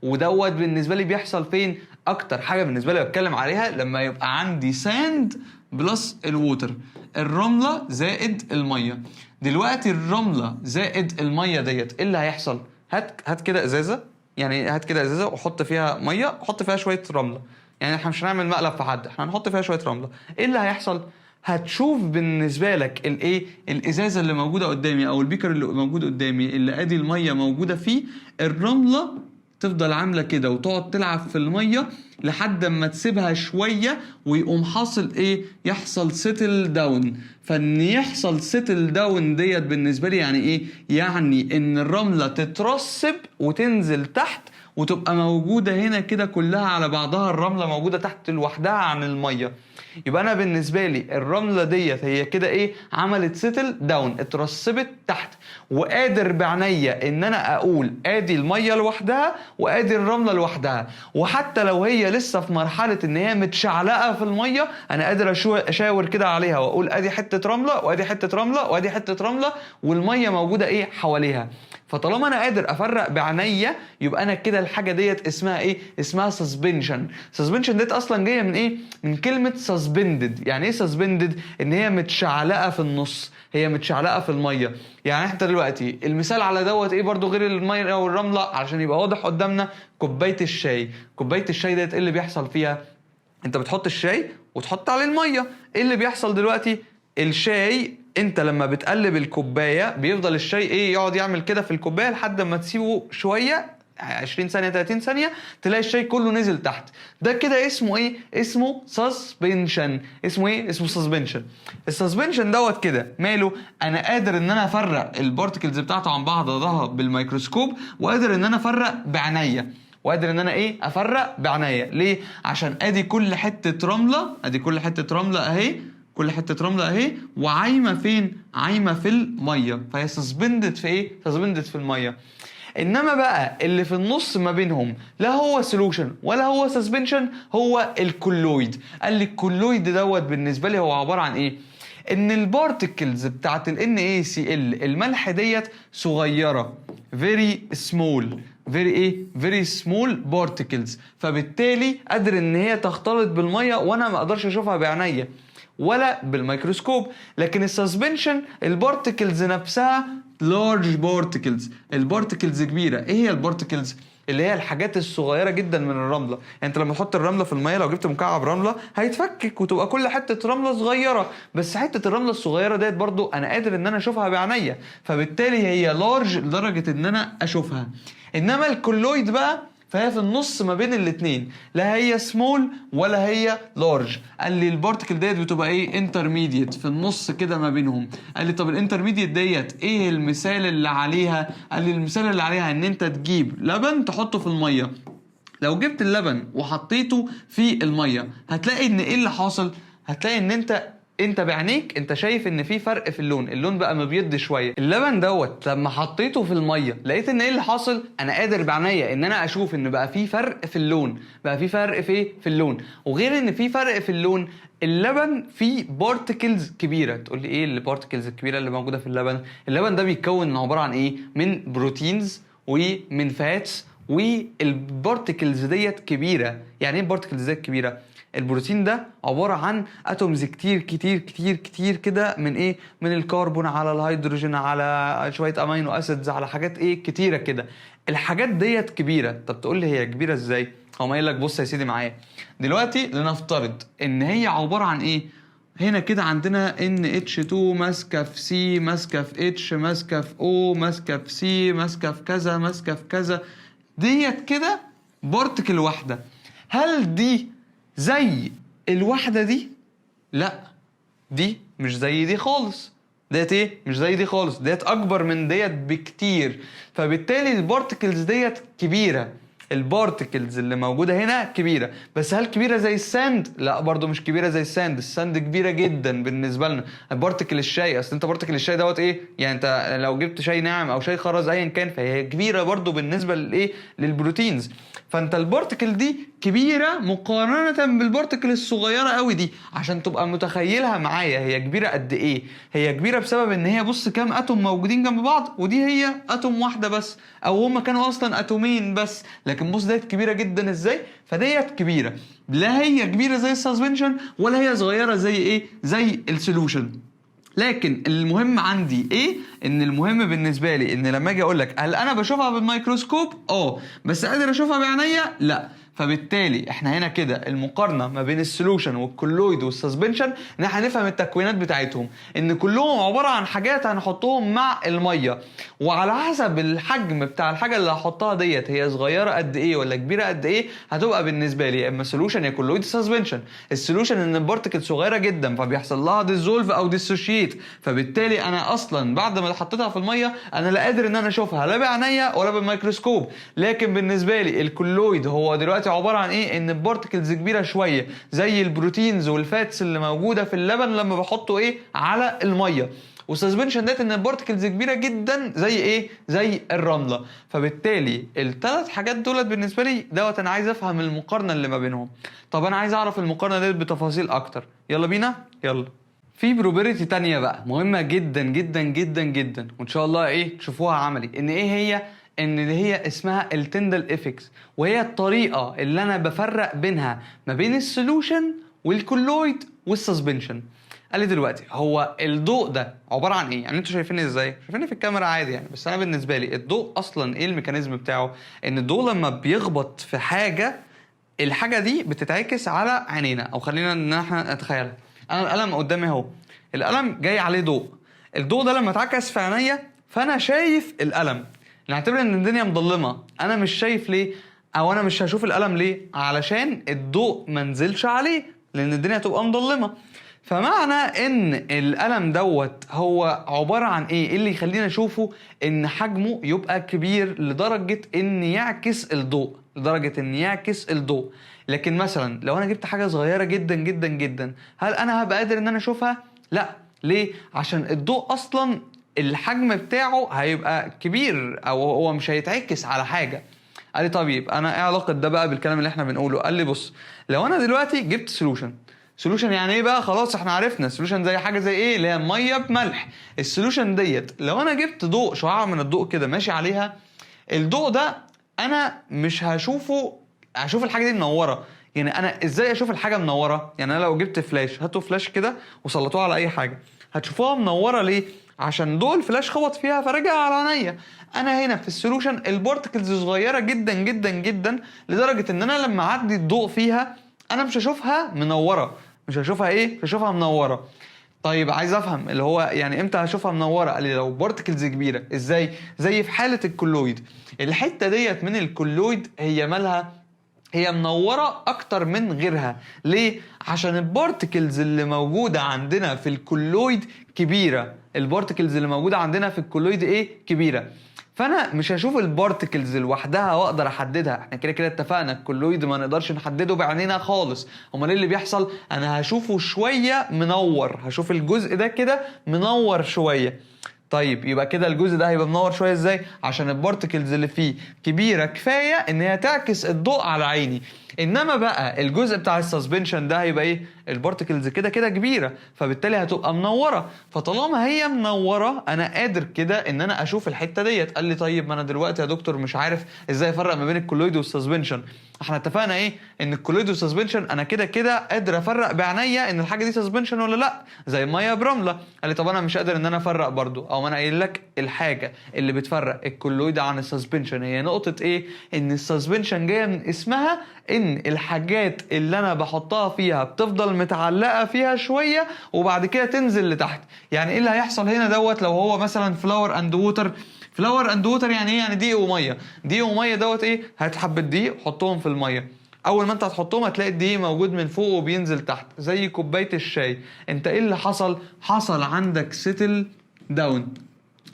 Speaker 1: ودوت بالنسبه لي بيحصل فين؟ اكتر حاجه بالنسبه لي بتكلم عليها لما يبقى عندي ساند بلس الووتر، الرمله زائد الميه. دلوقتي الرمله زائد الميه ديت ايه اللي هيحصل؟ هات كده ازازه، يعني هات كده ازازه وحط فيها ميه، حط فيها شويه رمله، يعني احنا مش هنعمل مقلب في حد، احنا هنحط فيها شويه رمله. ايه اللي هيحصل؟ هتشوف بالنسبه لك الايه؟ الازازه اللي موجوده قدامي او البيكر اللي موجود قدامي اللي ادي الميه موجوده فيه، الرمله تفضل عامله كده وتقعد تلعب في الميه لحد اما تسيبها شويه ويقوم حاصل ايه؟ يحصل سيتل داون. فان يحصل سيتل داون ديت بالنسبه لي يعني ايه؟ يعني ان الرمله تترسب وتنزل تحت وتبقى موجوده هنا كده كلها على بعضها، الرمله موجوده تحت لوحدها عن الميه. يبقى انا بالنسبه لي الرمله ديت هي كده ايه؟ عملت سيتل داون، اترسبت تحت، وقادر بعينيا ان انا اقول ادي الميه لوحدها وادي الرمله لوحدها. وحتى لو هي لسه في مرحله ان هي متشعلقه في الميه، انا قادر اشاور كده عليها واقول ادي حته رمله وادي حته رمله وادي حته رمله، والميه موجوده ايه؟ حواليها. فطالما انا قادر افرق بعينيا يبقى انا كده الحاجه ديت اسمها ايه؟ اسمها سسبنشن. سسبنشن ديت اصلا جايه من ايه؟ من كلمه سسبندد. يعني ايه سسبندد؟ ان هي متشعلقه في النص، هي متشعلقه في الميه. يعني احنا دلوقتي المثال على دوت ايه برضو غير الميه والرمله علشان يبقى واضح قدامنا؟ كوبايه الشاي. كوبايه الشاي ديت ايه اللي بيحصل فيها؟ انت بتحط الشاي وتحط عليه الميه، ايه اللي بيحصل دلوقتي؟ الشاي انت لما بتقلب الكوبايه بيفضل الشاي ايه؟ يقعد يعمل كده في الكوبايه لحد ما تسيبه شويه 20 ثانيه 30 ثانيه تلاقي الشاي كله نزل تحت. ده كده اسمه ايه؟ اسمه سسبنشن. اسمه ايه؟ اسمه سسبنشن. السسبنشن دوت كده ماله؟ انا قادر ان انا افرق البارتكلز بتاعته عن بعضها بالميكروسكوب، وقادر ان انا افرق بعينيا، وقادر ان انا ايه؟ افرق بعينيا. ليه؟ عشان ادي كل حته رمله، ادي كل حته رمله اهي، كل حته رمله اهي، وعايمه فين؟ عايمه في الميه، فهي سسبندد في ايه؟ سسبندد في الميه. انما بقى اللي في النص ما بينهم لا هو سولوشن ولا هو سسبنشن، هو الكولويد. قال لي الكولويد دوت بالنسبه لي هو عباره عن ايه؟ ان البارتكلز بتاعت ال NaCl الملح ديت صغيره، very small، very ايه؟ very small particles، فبالتالي قادر ان هي تختلط بالميه وانا ما اقدرش اشوفها بعينيا ولا بالميكروسكوب. لكن السسبنشن البارتكلز نفسها لارج بارتكلز، البارتكلز كبيره. ايه هي البارتكلز؟ اللي هي الحاجات الصغيره جدا من الرمله. يعني انت لما تحط الرمله في الميه، لو جبت مكعب رمله هيتفكك وتبقى كل حته رمله صغيره، بس حته الرمله الصغيره ديت برضو انا قادر ان انا اشوفها بعينيا، فبالتالي هي لارج لدرجه ان انا اشوفها. انما الكولويد بقى فهي في النص ما بين الاثنين، لا هي سمول ولا هي لارج. قال لي البارتكل ديت بتبقى ايه؟ انترميديت، في النص كده ما بينهم. قال لي طب الانترميديت ديت ايه المثال اللي عليها؟ قال لي المثال اللي عليها ان انت تجيب لبن تحطه في الميه. لو جبت اللبن وحطيته في الميه هتلاقي ان ايه اللي حاصل؟ هتلاقي ان انت بعينيك انت شايف ان في فرق في اللون بقى مبيض شويه. اللبن دوت لما حطيته في الميه لقيت ان ايه اللي حاصل؟ انا قادر بعينيا ان انا اشوف ان بقى في فرق في اللون، بقى في فرق في اللون. وغير ان في فرق في اللون، اللبن فيه بارتكلز كبيره. تقول لي ايه البارتكلز الكبيره اللي موجوده في اللبن؟ اللبن ده بيتكون عباره عن ايه؟ من بروتينز ومن فاتس، والبارتكلز ديت كبيره. يعني ايه البارتكلز ديت كبيره؟ البروتين ده عباره عن اتومز كتير كتير كتير كتير كده، من ايه؟ من الكربون على الهيدروجين على شويه امينو اسيدز على حاجات ايه كتيره كده. الحاجات ديت كبيره. طب تقول لي هي كبيره ازاي؟ هو قايل لك بص يا سيدي معايا دلوقتي، لنفترض ان هي عباره عن ايه؟ هنا كده عندنا NH2 ماسكه في C ماسكه في H ماسكه في O ماسكه في C ماسكه في كذا ماسكه في كذا، ديت كده بارتكل واحده. هل دي زي الواحده دي؟ لا، دي مش زي دي خالص. ديت ايه؟ مش زي دي خالص، ديت اكبر من ديت بكتير. فبالتالي البارتكلز ديت كبيره، البارتكلز اللي موجوده هنا كبيره. بس هل كبيره زي الساند؟ لا برضو مش كبيره زي الساند. الساند كبيره جدا بالنسبه لنا. بارتكل الشاي، اصل انت بارتكل الشاي دوت ايه يعني؟ انت لو جبت شاي ناعم او شاي خرز ايا كان فهي كبيره برضو بالنسبه للايه؟ للبروتينز. فانت البارتكل دي كبيره مقارنه بالبارتكل الصغيره قوي دي. عشان تبقى متخيلها معايا هي كبيره قد ايه؟ هي كبيره بسبب ان هي بص كام اتوم موجودين جنب بعض، ودي هي اتوم واحده بس، او هما كانوا اصلا اتومين بس. لكن بص ديت كبيره جدا ازاي؟ فديت كبيره، لا هي كبيره زي السسبنشن ولا هي صغيره زي ايه؟ زي السولوشن. لكن المهم عندي ايه؟ ان المهم بالنسبه لي ان لما اجي اقول لك هل انا بشوفها بالميكروسكوب؟ بس قادر اشوفها بعينيا؟ لا. فبالتالي احنا هنا كده المقارنه ما بين السولوشن والكولويد والسسبنشن ان احنا هنفهم التكوينات بتاعتهم، ان كلهم عباره عن حاجات هنحطهم مع الميه، وعلى حسب الحجم بتاع الحاجه اللي هحطها ديت هي صغيره قد ايه ولا كبيره قد ايه، هتبقى بالنسبه لي اما سولوشن يا كولويد سسبنشن. السولوشن ان البارتكل صغيره جدا فبيحصل لها ديزولف او ديسوشيت، فبالتالي انا اصلا بعد ما حطيتها في الميه انا لا قادر ان انا اشوفها لا بعينيا ولا بالميكروسكوب. لكن بالنسبه لي الكولويد هو دلوقتي عباره عن ايه؟ ان البارتكلز كبيره شويه زي البروتينز والفاتس اللي موجوده في اللبن لما بحطه ايه؟ على الميه. والسسبنشن ديت ان البارتكلز كبيره جدا زي ايه؟ زي الرمله. فبالتالي الثلاث حاجات دولت بالنسبه لي دوت انا عايز افهم المقارنه اللي ما بينهم. طب انا عايز اعرف المقارنه ديت بتفاصيل اكتر. يلا بينا يلا. في بروبرتي تانية بقى مهمه جدا جدا جدا جدا، وان شاء الله ايه تشوفوها عملي. ان ايه هي؟ ان اللي هي اسمها التندل افكس، وهي الطريقه اللي انا بفرق بينها ما بين السولوشن والكولويد والسسبنشن. قال لي دلوقتي هو الضوء ده عباره عن ايه؟ يعني انتوا شايفيني ازاي؟ شايفيني في الكاميرا عادي يعني، بس انا بالنسبه لي الضوء اصلا ايه الميكانيزم بتاعه؟ ان الضوء لما بيخبط في حاجه الحاجه دي بتتعكس على عينينا، او خلينا ان احنا نتخيلها. انا القلم قدامي اهو، القلم جاي عليه ضوء، الضوء ده لما اتعكس في عينيا فانا شايف القلم. نعتبر ان الدنيا مظلمه، انا مش شايف ليه؟ او انا مش هشوف القلم ليه؟ علشان الضوء ما نزلش عليه، لان الدنيا هتبقى مظلمه. فمعنى ان القلم دوت هو عباره عن ايه اللي يخلينا نشوفه؟ ان حجمه يبقى كبير لدرجه ان يعكس الضوء، لدرجه ان يعكس الضوء. لكن مثلا لو انا جبت حاجه صغيره جدا جدا جدا، هل انا هبقى قادر ان انا اشوفها؟ لا. ليه؟ عشان الضوء اصلا الحجم بتاعه هيبقى كبير، او هو مش هيتعكس على حاجه. قال لي طيب انا ايه علاقه ده بقى بالكلام اللي احنا بنقوله؟ قال لي بص، لو انا دلوقتي جبت سولوشن يعني ايه بقى؟ خلاص احنا عرفنا سولوشن زي حاجه زي ايه؟ اللي هي ميه بملح. السولوشن ديت لو انا جبت ضوء، شعاع من الضوء كده ماشي عليها، الضوء ده انا مش هشوفه، هشوف الحاجه دي منوره. يعني انا ازاي اشوف الحاجه منوره؟ يعني انا لو جبت فلاش، هاتوا فلاش كده وسلطوه على اي حاجه، هتشوفوها منوره ليه؟ عشان ضوء الفلاش خبط فيها فرجع على عينيا. انا هنا في السولوشن البارتكلز صغيره جدا جدا جدا لدرجه ان انا لما اعدي الضوء فيها انا مش هشوفها منوره، مش هشوفها ايه، مش هشوفها منوره. طيب عايز افهم اللي هو يعني امتى هشوفها منوره؟ قال لي لو بارتكلز كبيره. ازاي؟ زي في حاله الكولويد، الحته ديت من الكولويد هي مالها؟ هي منوره اكتر من غيرها. ليه؟ عشان البارتكلز اللي موجوده عندنا في الكولويد كبيره. البارتكلز اللي موجوده عندنا في الكولويد ايه؟ كبيره. فانا مش هشوف البارتكلز لوحدها واقدر احددها. احنا كده كده اتفقنا الكولويد ما نقدرش نحدده بعينينا خالص. امال ايه اللي بيحصل؟ انا هشوفه شويه منور، هشوف الجزء ده كده منور شويه. طيب يبقى كده الجزء ده هيبقى منور شويه ازاي؟ عشان البارتكلز اللي فيه كبيره كفايه ان هي تعكس الضوء على عيني. انما بقى الجزء بتاع السسبنشن ده هيبقى ايه؟ البارتكلز كده كده كبيره، فبالتالي هتبقى منوره. فطالما هي منوره انا قادر كده ان انا اشوف الحته ديت. قال لي طيب ما انا دلوقتي يا دكتور مش عارف ازاي افرق ما بين الكولويد والسسبنشن. احنا اتفقنا ايه؟ ان الكولويد والسسبنشن انا كده كده قادر افرق بعينيا ان الحاجه دي سسبنشن ولا لا، زي الميه برمله. قال لي طب انا مش قادر ان انا افرق برضو. او انا قايل لك الحاجه اللي بتفرق الكولويد عن السسبنشن هي نقطه ايه؟ ان السسبنشن جايه من اسمها، ان الحاجات اللي انا بحطها فيها بتفضل متعلقه فيها شويه وبعد كده تنزل لتحت. يعني ايه اللي هيحصل هنا دوت؟ لو هو مثلا فلاور اند ووتر. فلاور اند ووتر يعني ايه؟ يعني دقيق وميه. دقيق وميه دوت ايه؟ هات حبه دقيق حطهم في الميه، اول ما انت هتحطهم هتلاقي الدقيق موجود من فوق وبينزل تحت زي كوبايه الشاي. انت ايه اللي حصل؟ حصل عندك سيتل داون.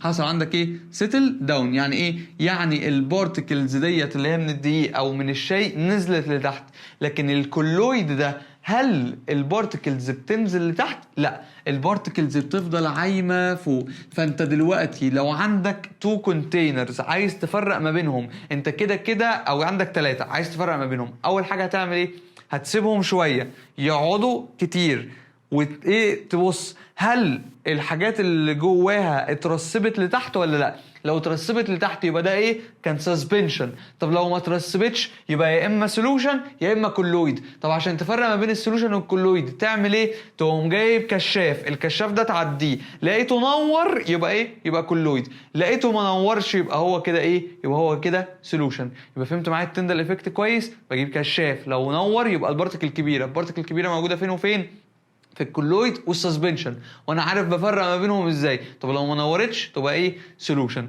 Speaker 1: حصل عندك ايه؟ سيتل داون. يعني ايه؟ يعني البارتكلز ديت اللي هي من الدقيق او من الشاي نزلت لتحت. لكن الكولويد ده هل البارتكلز بتنزل لتحت؟ لا، البارتكلز بتفضل عايمه فوق. فانت دلوقتي لو عندك 2 كونتينرز عايز تفرق ما بينهم، انت كده كده او عندك 3 عايز تفرق ما بينهم، اول حاجه هتعمل ايه؟ هتسيبهم شويه يقعدوا كتير وايه تبص هل الحاجات اللي جواها اترسبت لتحت ولا لا. لو اترسبت لتحت يبقى ده ايه؟ كان سسبنشن. طب لو ما اترسبتش يبقى يا اما سولوشن يا اما كولويد. طب عشان تفرق ما بين السولوشن والكولويد تعمل ايه؟ تقوم جايب كشاف، الكشاف ده تعديه، لقيته نور يبقى ايه؟ يبقى كولويد. لقيته ما نورش يبقى هو كده ايه؟ يبقى هو كده سولوشن. يبقى فهمت معايا التندل افكت كويس؟ بجيب كشاف لو نور يبقى البارتكل كبيره. البارتكل الكبيره موجوده فين وفين؟ في الكولويد والسسبنشن، وانا عارف بفرق ما بينهم ازاي. طب لو ما نورتش تبقى ايه؟ سولوشن.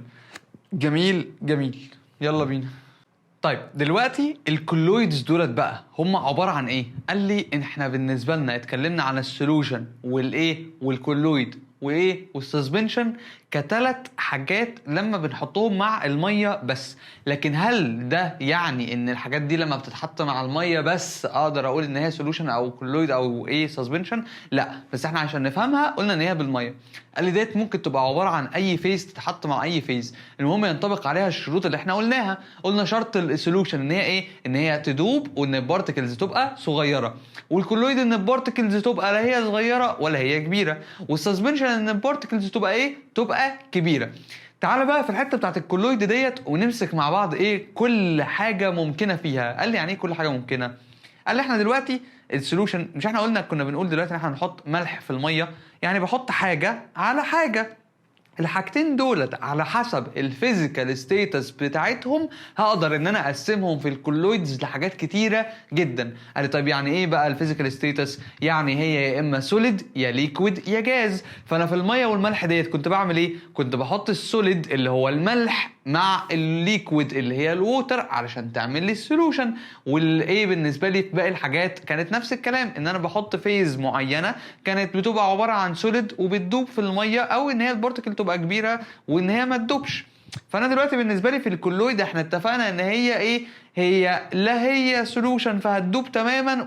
Speaker 1: جميل جميل، يلا بينا. طيب دلوقتي الكولويدز دولت بقى هم عباره عن ايه؟ قال لي ان احنا بالنسبه لنا اتكلمنا عن السولوشن والايه والكولويد وايه والسسبنشن كثلاث حاجات لما بنحطهم مع الميه بس. لكن هل ده يعني ان الحاجات دي لما بتتحط مع الميه بس اقدر اقول ان هي سولوشن او كولويد او ايه سسبنشن؟ لا، بس احنا عشان نفهمها قلنا ان هي بالميه. قال لي ديت ممكن تبقى عباره عن اي فيز تتحط مع اي فيز، المهم ينطبق عليها الشروط اللي احنا قلناها. قلنا شرط السولوشن ان هي ايه؟ ان هي تدوب وان البارتكلز تبقى صغيره، والكولويد ان البارتكلز تبقى لا هي صغيره ولا هي كبيره، والسسبنشن ان البارتكلز تبقى ايه؟ تبقى كبيره. تعال بقى في الحته بتاعت الكولويد ديت ونمسك مع بعض ايه كل حاجه ممكنه فيها. قال لي يعني ايه كل حاجه ممكنه؟ قال لي احنا دلوقتي السولوشن، مش احنا قلنا كنا بنقول دلوقتي ان احنا هنحط ملح في الميه، يعني بحط حاجه على حاجه. الحاجتين دولت على حسب الفيزيكال ستيتس بتاعتهم هقدر ان انا اقسمهم في الكولويدز لحاجات كتيره جدا. قال لي طيب يعني ايه بقى الفيزيكال ستيتس؟ يعني هي يا اما سوليد يا ليكويد يا جاز. فانا في الميه والملح ديت كنت بعمل ايه؟ كنت بحط السوليد اللي هو الملح مع الليكويد اللي هي الووتر علشان تعمل لي السولوشن. والايه بالنسبه لي في باقي الحاجات كانت نفس الكلام، ان انا بحط فيز معينه كانت بتبقى عباره عن سوليد وبتدوب في الميه، او ان هي البارتكل تبقى كبيره وان هي ما تدوبش. فانا دلوقتي بالنسبه لي في الكولويد احنا اتفقنا ان هي ايه؟ هي لا هي سولوشن فهتدوب تماما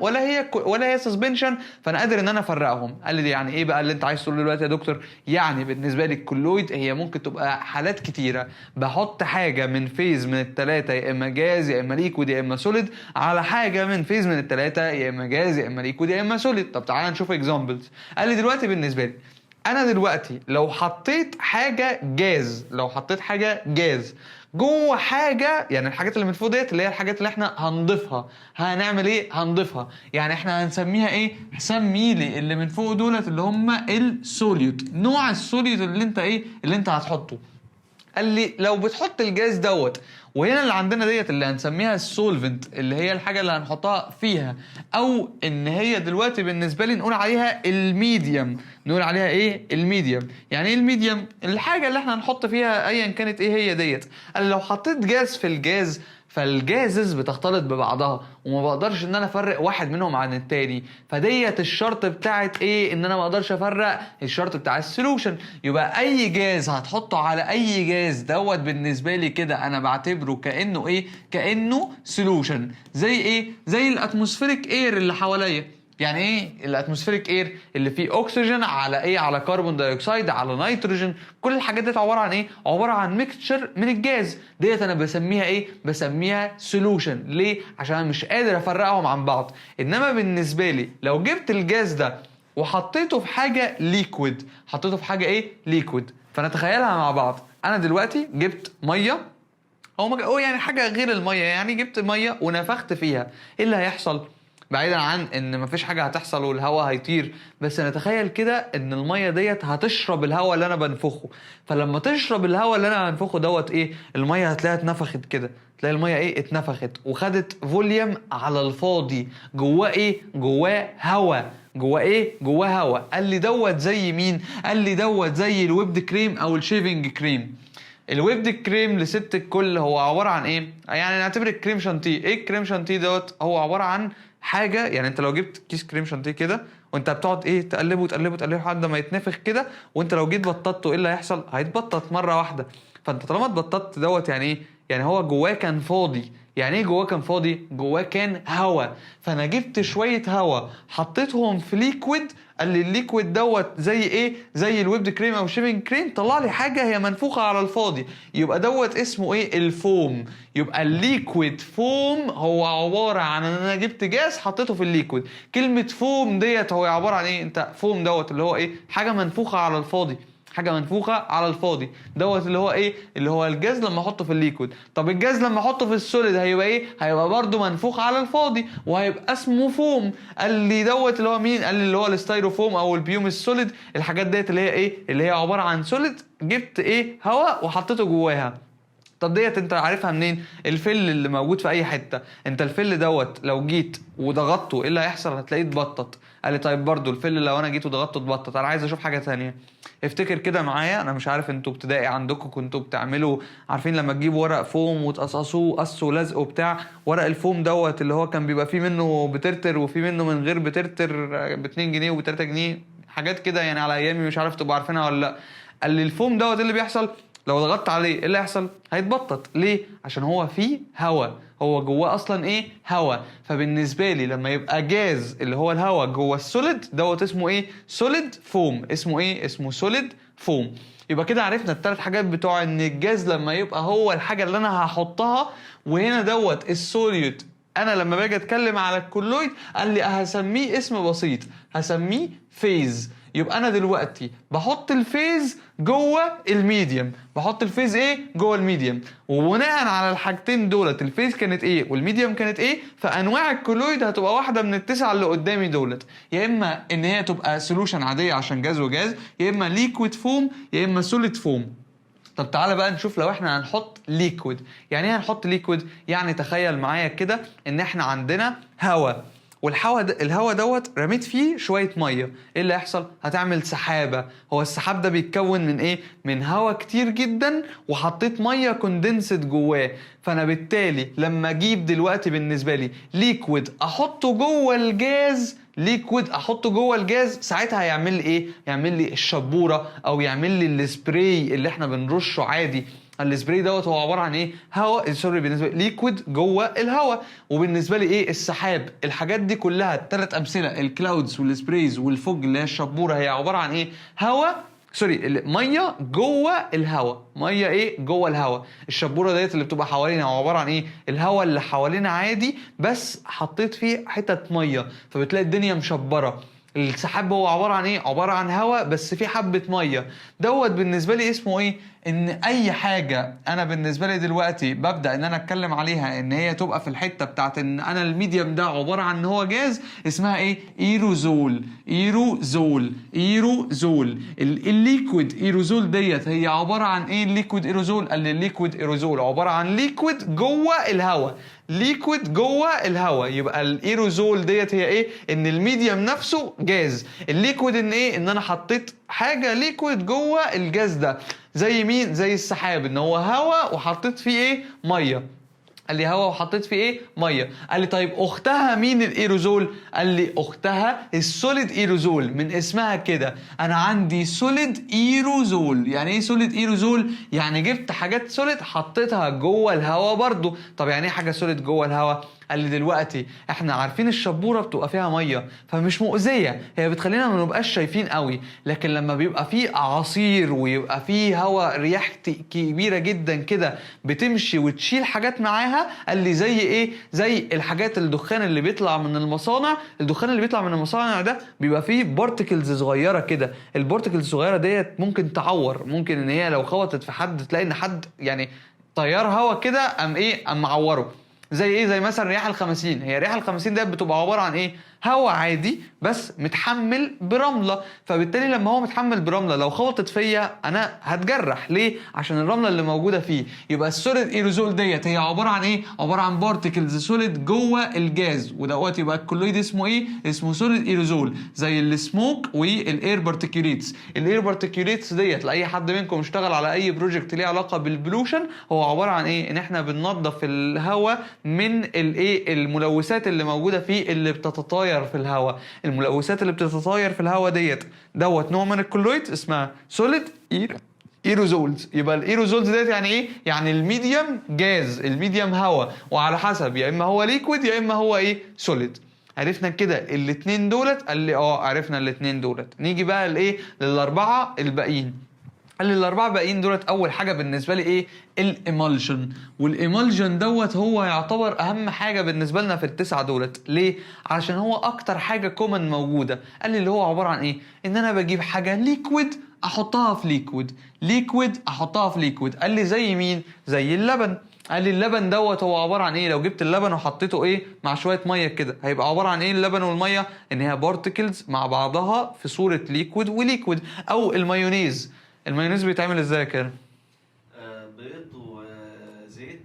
Speaker 1: ولا هي سسبنشن، فانا قادر ان انا افرقهم. قال لي يعني ايه بقى اللي انت عايز تقوله دلوقتي يا دكتور؟ يعني بالنسبه لي الكولويد هي ممكن تبقى حالات كتيره، بحط حاجه من فيز من الثلاثه، يا اما جاز يا اما ليكويد يا اما سوليد، على حاجه من فيز من الثلاثه، يا اما جاز يا اما ليكويد يا اما سوليد. طب تعالى نشوف اكزامبلز. قال لي دلوقتي بالنسبه لي انا دلوقتي لو حطيت حاجه جاز، جوه حاجه، يعني الحاجات اللي من فوق ديت اللي هي الحاجات اللي احنا هنضيفها، هنعمل ايه؟ هنضيفها. يعني احنا هنسميها ايه؟ سمي لي اللي من فوق دولت اللي هم السوليوت، نوع السوليوت اللي انت ايه اللي انت هتحطه. قال لي لو بتحط الجاز دوت، وهنا اللي عندنا ديت اللي هنسميها السولفنت اللي هي الحاجه اللي هنحطها فيها، او ان هي دلوقتي بالنسبه لي نقول عليها الميديم. نقول عليها ايه؟ الميديم. يعني ايه الميديم؟ الحاجه اللي احنا هنحط فيها ايا كانت ايه هي ديت. قال لو حطيت جاز في الجاز فالجازز بتختلط ببعضها وما بقدرش ان انا افرق واحد منهم عن التاني، فديت الشرط بتاعت ايه؟ ان انا ما اقدرش افرق، الشرط بتاع السولوشن. يبقى اي جاز هتحطه على اي جاز دوت بالنسبه لي كده انا بعتبره كانه ايه؟ كانه سولوشن. زي ايه؟ زي الاتموسفيريك اير اللي حواليا. يعني ايه الاتموسفيريك اير؟ اللي فيه اكسجين على ايه؟ على كربون دايوكسيد على نيتروجين. كل الحاجات دي عباره عن ايه؟ عباره عن ميكستشر من الجاز ديت. انا بسميها ايه؟ بسميها سولوشن. ليه؟ عشان انا مش قادر افرقهم عن بعض. انما بالنسبه لي لو جبت الجاز ده وحطيته في حاجه ليكويد، حطيته في حاجه ايه؟ ليكويد. فنتخيلها مع بعض. انا دلوقتي جبت ميه، او يعني حاجه غير الميه، يعني جبت ميه ونفخت فيها، ايه اللي هيحصل؟ بعيدا عن ان مفيش حاجه هتحصل والهواء هيطير، بس نتخيل كده ان الميه ديت هتشرب الهواء اللي انا بنفخه. فلما تشرب الهواء اللي انا بنفخه دوت ايه؟ الميه هتلاقيها اتنفخت كده، تلاقي الميه ايه؟ اتنفخت وخدت فوليوم على الفاضي. جواه ايه؟ جواه هواء. جواه ايه؟ جواه هواء. قال لي دوت زي مين؟ قال لي دوت زي الويبد كريم او الشيفنج كريم. الويبد كريم لست الكل هو عباره عن ايه؟ يعني نعتبر الكريم شانتيه. ايه الكريم شانتيه دوت؟ هو عباره عن حاجه، يعني انت لو جبت كيس كريم شانتيه كده وانت بتقعد ايه؟ تقلبه تقلبه تقلبه لحد ما يتنفخ كده، وانت لو جيت بططته ايه اللي هيحصل؟ هيتبطط مره واحده. فانت طالما اتبططت دوت يعني ايه؟ يعني هو جواه كان فاضي. يعني ايه جواه كان فاضي؟ جواه كان هوا. فانا جبت شويه هوا حطيتهم في ليكويد. قال لي الليكويد دوت زي ايه؟ زي الويبد كريم او شيفنج كريم، طلع لي حاجه هي منفوخه على الفاضي. يبقى دوت اسمه ايه؟ الفوم. يبقى الليكويد فوم هو عباره عن ان انا جبت جاز حطيته في الليكويد. كلمه فوم ديت هو عباره عن ايه؟ انت فوم دوت اللي هو ايه؟ حاجه منفوخه على الفاضي. حاجه منفوخه على الفاضي دوت اللي هو ايه؟ اللي هو الجاز لما احطه في الليكويد. طب الجاز لما احطه في السوليد هيبقى ايه؟ هيبقى برده منفوخ على الفاضي وهيبقى اسمه فوم. قال لي دوت اللي هو مين؟ قال لي اللي هو الستايروفوم او البيوم السوليد. الحاجات ديت اللي هي ايه؟ اللي هي عباره عن سوليد جبت ايه؟ هواء وحطيته جواها. طب ديت انت عارفها منين؟ الفل اللي موجود في اي حته. انت الفل دوت لو جيت وضغطته ايه اللي هيحصل؟ هتلاقيه اتبطط. قال لي طيب برضو الفل لو انا جيت وضغطته اتبطط. انا عايز اشوف حاجه ثانيه. افتكر كده معايا، انا مش عارف انتوا ابتدائي عندكم كنتوا بتعملوا، عارفين لما تجيبوا ورق فوم وتقصقصوه قص ولزق وبتاع؟ ورق الفوم دوت اللي هو كان بيبقى فيه منه بترتر وفيه منه من غير بترتر، ب 2 جنيه وب 3 جنيه حاجات كده، يعني على ايامي مش عارف تبقوا عارفينها ولا لا. قال لي الفوم دوت اللي بيحصل لو ضغطت عليه ايه اللي هيحصل؟ هيتبطط. ليه؟ عشان هو فيه هواء، هو جواه اصلا ايه؟ هواء. فبالنسبه لي لما يبقى جاز اللي هو الهواء جوه السوليد دوت اسمه ايه؟ سوليد فوم. اسمه ايه؟ اسمه سوليد فوم. يبقى كده عرفنا الثلاث حاجات بتوع ان الجاز لما يبقى هو الحاجه اللي انا هحطها. وهنا دوت السوليوت. انا لما باجي اتكلم على الكولويد قال لي هسميه اسم بسيط، هسميه فيز. يبقى انا دلوقتي بحط الفيز جوه الميديم. بحط الفيز ايه؟ جوه الميديم. وبناء على الحاجتين دولت الفيز كانت ايه والميديم كانت ايه، فانواع الكولويد هتبقى واحده من التسعه اللي قدامي دولت. يا اما ان هي تبقى سولوشن عاديه عشان جاز وجاز، يا اما ليكويد فوم، يا اما سوليد فوم. طب تعالى بقى نشوف لو احنا هنحط ليكويد. يعني ايه هنحط ليكويد؟ يعني تخيل معايا كده ان احنا عندنا هواء، الهواء دوت رميت فيه شويه ميه، ايه اللي هيحصل؟ هتعمل سحابه. هو السحاب ده بيتكون من ايه؟ من هواء كتير جدا وحطيت ميه كوندنسد جواه. فانا بالتالي لما اجيب دلوقتي بالنسبه لي ليكويد احطه جوه الجاز، ليكويد احطه جوه الجاز، ساعتها هيعمل لي ايه؟ يعمل لي الشبوره او يعمل لي السبراي اللي احنا بنرشه عادي. السبراي دوت هو عباره عن ايه؟ هواء، سوري، بالنسبه لي ليكويد جوه الهواء. وبالنسبه لي ايه؟ السحاب. الحاجات دي كلها الثلاث امثله الكلاودز والسبرايز والفوج اللي هي الشبوره هي عباره عن ايه؟ هواء، سوري، ميه جوه الهواء. ميه ايه؟ جوه الهواء. الشبوره ديت اللي بتبقى حوالينا هو عباره عن ايه؟ الهواء اللي حوالينا عادي بس حطيت فيه حتت ميه، فبتلاقي الدنيا مشبره. السحاب هو عباره عن ايه؟ عباره عن هواء بس في حبه ميه. دوت بالنسبه لي اسمه ايه؟ ان اي حاجه انا بالنسبه لي دلوقتي ببدا ان انا اتكلم عليها ان هي تبقى في الحته بتاعت ان انا الميديم ده عباره عن ان هو جاز، اسمها ايه؟ ايروزول. ايروزول. الليكويد ايروزول ديت هي عباره عن ايه؟ الليكويد ايروزول، قال لي الليكويد ايروزول عباره عن ليكويد جوه الهواء. ليكويد جوه الهواء. يبقى الايروزول ديت هي ايه؟ ان الميديم نفسه جاز. الليكويد ان ايه؟ ان انا حطيت حاجه ليكويد جوه الجاز ده. زي مين؟ زي السحاب، ان هو هواء وحطيت فيه ايه؟ ميه. قال لي هواء وحطيت فيه ايه؟ ميه. قال لي طيب اختها مين الايروزول؟ قال لي اختها السوليد ايروزول، من اسمها كده انا عندي سوليد ايروزول. يعني ايه سوليد ايروزول؟ يعني جبت حاجات سوليد حطيتها جوه الهواء برضو. طب يعني ايه حاجه سوليد جوه الهواء؟ قال لي دلوقتي احنا عارفين الشبوره بتبقى فيها ميه فمش مؤذيه، هي بتخلينا ما نبقاش شايفين قوي، لكن لما بيبقى فيه اعاصير ويبقى فيه هواء رياح كبيره جدا كده بتمشي وتشيل حاجات معاها، قال لي زي ايه؟ زي الحاجات الدخان اللي بيطلع من المصانع. الدخان اللي بيطلع من المصانع ده بيبقى فيه بارتكلز صغيره كده، البارتكلز الصغيره ديت ممكن تعور، ممكن ان هي لو خبطت في حد تلاقي ان حد يعني طيار هوا كده قام ايه؟ قام معوره. زي ايه؟ زي مثلا رياح الخمسين. هي رياح الخمسين ده بتبقى عباره عن ايه؟ هواء عادي بس متحمل برمله، فبالتالي لما هو متحمل برمله لو خبطت فيا انا هتجرح. ليه؟ عشان الرمله اللي موجوده فيه. يبقى السوليد ايروزول ديت هي عباره عن ايه؟ عباره عن بارتكلز سوليد جوه الجاز، ودوت يبقى الكولويد اسمه ايه؟ اسمه سوليد ايروزول. زي السموك والاير بارتيكيوليتس. الاير بارتيكيوليتس ديت لاي حد منكم اشتغل على اي بروجكت ليه علاقه بالبلوشن، هو عباره عن ايه؟ ان احنا بننظف الهواء من الايه؟ الملوثات اللي موجوده فيه اللي بتتطاير في الهواء. الملوثات اللي بتتطاير في الهواء ديت دوت نوع من الكولويد اسمها سوليد ايروزولز. يبقى الايروزولز ديت يعني ايه؟ يعني الميديم جاز، الميديم هواء، وعلى حسب يا اما هو ليكويد يا اما هو ايه؟ سوليد. عرفنا كده الاثنين دولت؟ قال لي عرفنا الاثنين دولت. نيجي بقى لايه؟ للاربعه الباقيين. قال لي الاربعه باقيين دولت اول حاجه بالنسبه لي ايه؟ الايمالجن. والايمالجن دوت هو يعتبر اهم حاجه بالنسبه لنا في التسعه دولت. ليه؟ عشان هو اكتر حاجه كومن موجوده. قال لي اللي هو عباره عن ايه؟ ان انا بجيب حاجه ليكويد احطها في ليكويد، ليكويد احطها في ليكويد. قال لي زي مين؟ زي اللبن. قال لي اللبن دوت هو عباره عن ايه؟ لو جبت اللبن وحطيته ايه؟ مع شويه ميه كده هيبقى عباره عن ايه اللبن والميه؟ ان هي بارتكلز مع بعضها في صوره ليكويد وليكويد. او المايونيز. المايونيز بيتعمل ازاي كده؟
Speaker 2: بيض وزيت،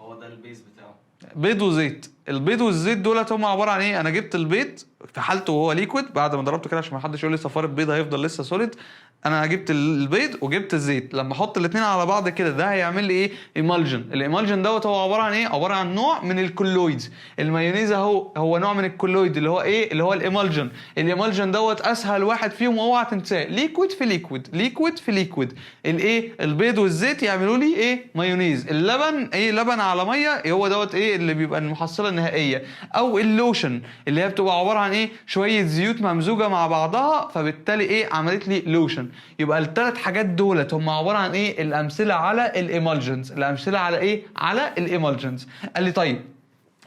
Speaker 2: هو ده البيز بتاعه.
Speaker 1: بيض وزيت. البيض والزيت دولت هم عباره عن ايه؟ انا جبت البيض في حالته وهو ليكويد بعد ما ضربته كده عشان ما حدش يقول لي صفار البيض هيفضل لسه سوليد. انا جبت البيض وجبت الزيت، لما احط الاثنين على بعض كده ده هيعمل لي ايه؟ ايمالجن. الايمالجن دوت هو عباره عن ايه؟ عباره عن نوع من الكولويدز. المايونيز هو نوع من الكولويد اللي هو ايه؟ اللي هو الايمالجن. الايمالجن دوت اسهل واحد فيهم اوعى تنساه، ليكويد في ليكويد، ليكويد في ليكويد. الايه؟ البيض والزيت يعملوا لي ايه؟ مايونيز. اللبن ايه؟ لبن على ميه، هو دوت ايه؟ اللي بيبقى المحصله النهائيه. او اللوشن اللي هي بتبقى عباره عن ايه؟ شويه زيوت ممزوجه مع بعضها فبالتالي ايه؟ عملت لي لوشن. يبقى الثلاث حاجات دولت هم عباره عن ايه؟ الامثله على الايمالجنز. الامثله على ايه؟ على الايمالجنز. قال لي طيب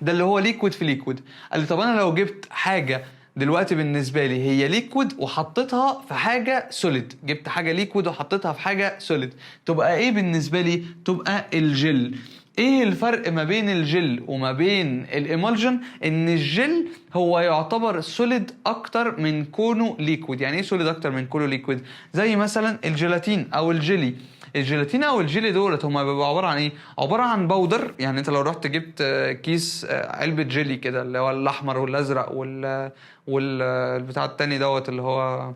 Speaker 1: ده اللي هو ليكويد في ليكويد. قال لي طب انا لو جبت حاجه دلوقتي بالنسبه لي هي ليكويد وحطيتها في حاجه سوليد، جبت حاجه ليكويد وحطيتها في حاجه سوليد، تبقى ايه بالنسبه لي؟ تبقى الجل. ايه الفرق ما بين الجل وما بين الايمالجن؟ ان الجل هو يعتبر سوليد اكتر من كونه ليكويد. يعني ايه سوليد اكتر من كونه ليكويد؟ زي مثلا الجيلاتين او الجيلي. الجيلاتين او الجيلي دولت هما بيبقوا عباره عن ايه؟ عباره عن بودر. يعني انت لو رحت جبت كيس علبه جيلي كده اللي هو الاحمر والازرق والبتاع التاني دوت اللي هو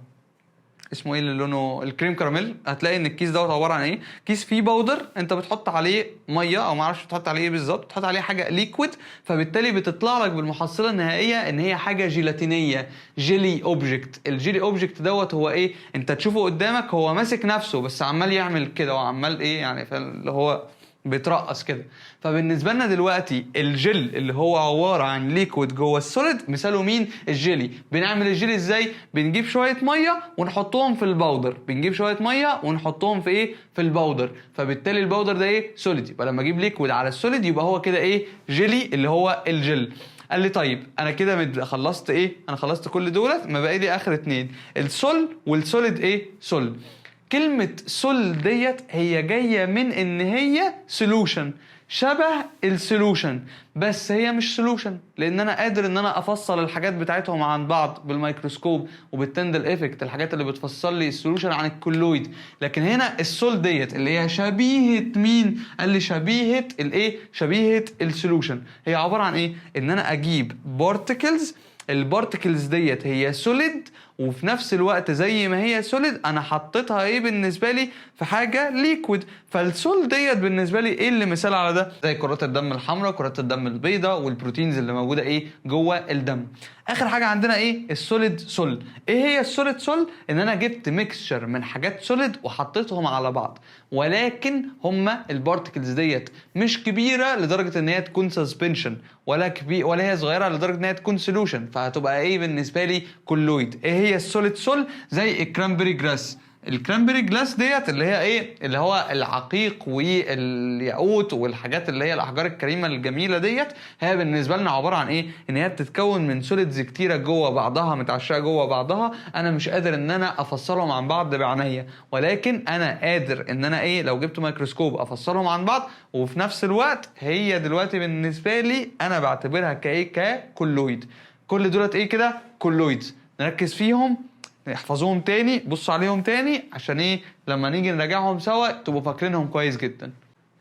Speaker 1: اسمه ايه اللي لونه الكريم كراميل، هتلاقي ان الكيس دوت عباره عن ايه؟ كيس فيه باودر انت بتحط عليه ميه او ما اعرفش بتحط عليه ايه بالظبط، بتحط عليه حاجه ليكويد فبالتالي بتطلع لك بالمحصله النهائيه ان هي حاجه جيلاتينيه، جيلي اوبجكت. الجيلي اوبجكت دوت هو ايه؟ انت تشوفه قدامك هو ماسك نفسه بس عمال يعمل كده وعمال ايه يعني اللي هو بيترقص كده. فبالنسبه لنا دلوقتي الجل اللي هو عباره عن ليكويد جوه السوليد مثاله مين؟ الجيلي. بنعمل الجيلي ازاي؟ بنجيب شويه ميه ونحطهم في الباودر، بنجيب شويه ميه ونحطهم في ايه؟ في الباودر، فبالتالي الباودر ده ايه؟ سوليد. يبقى لما اجيب ليكويد على السوليد يبقى هو كده ايه؟ جيلي اللي هو الجل. قال لي طيب انا كده خلصت ايه، انا خلصت كل دولت، ما بقى لي اخر اتنين، السول والسوليد ايه سول. كلمة سول ديت هي جاية من ان هي سولوشن، شبه السولوشن، بس هي مش سولوشن، لان انا قادر ان انا افصل الحاجات بتاعتهم عن بعض بالميكروسكوب وبالتندل افكت، الحاجات اللي بتفصل لي السولوشن عن الكولويد. لكن هنا السول ديت اللي هي شبيهة مين؟ قال لي شبيهة الايه؟ شبيهة السولوشن. هي عبارة عن ايه؟ ان انا اجيب بارتكلز، البارتكلز ديت هي سوليد، وفي نفس الوقت زي ما هي سوليد انا حطيتها ايه بالنسبه لي في حاجه ليكويد. فالسول ديت بالنسبه لي ايه اللي مثال على ده؟ زي كرات الدم الحمراء، كرات الدم البيضاء، والبروتينز اللي موجوده ايه جوه الدم. اخر حاجه عندنا ايه؟ السوليد سول. ايه هي السوليد سول؟ ان انا جبت ميكسشر من حاجات سوليد وحطيتهم على بعض، ولكن هما البارتكلز ديت مش كبيره لدرجه ان هي تكون سسبنشن، ولا هي صغيره لدرجه ان هي تكون سولوشن، فهتبقى ايه بالنسبه لي؟ كولويد. ايه هي السوليد سول؟ زي الكرامبري جراس. الكرامبري جلاس ديت اللي هي ايه؟ اللي هو العقيق والياقوت والحاجات اللي هي الاحجار الكريمه الجميله ديت، هي بالنسبه لنا عباره عن ايه؟ ان هي بتتكون من سوليدز كتيره جوه بعضها، متعشقه جوه بعضها، انا مش قادر ان انا افصلهم عن بعض بعناية، ولكن انا قادر ان انا ايه؟ لو جبت ميكروسكوب افصلهم عن بعض، وفي نفس الوقت هي دلوقتي بالنسبه لي انا بعتبرها كايه؟ ككولويد. كل دولت ايه كده؟ كولويدز. نركز فيهم، احفظوهم تاني، بصوا عليهم تاني، عشان ايه؟ لما نيجي نراجعهم سوا تبقوا فاكرينهم كويس جدا.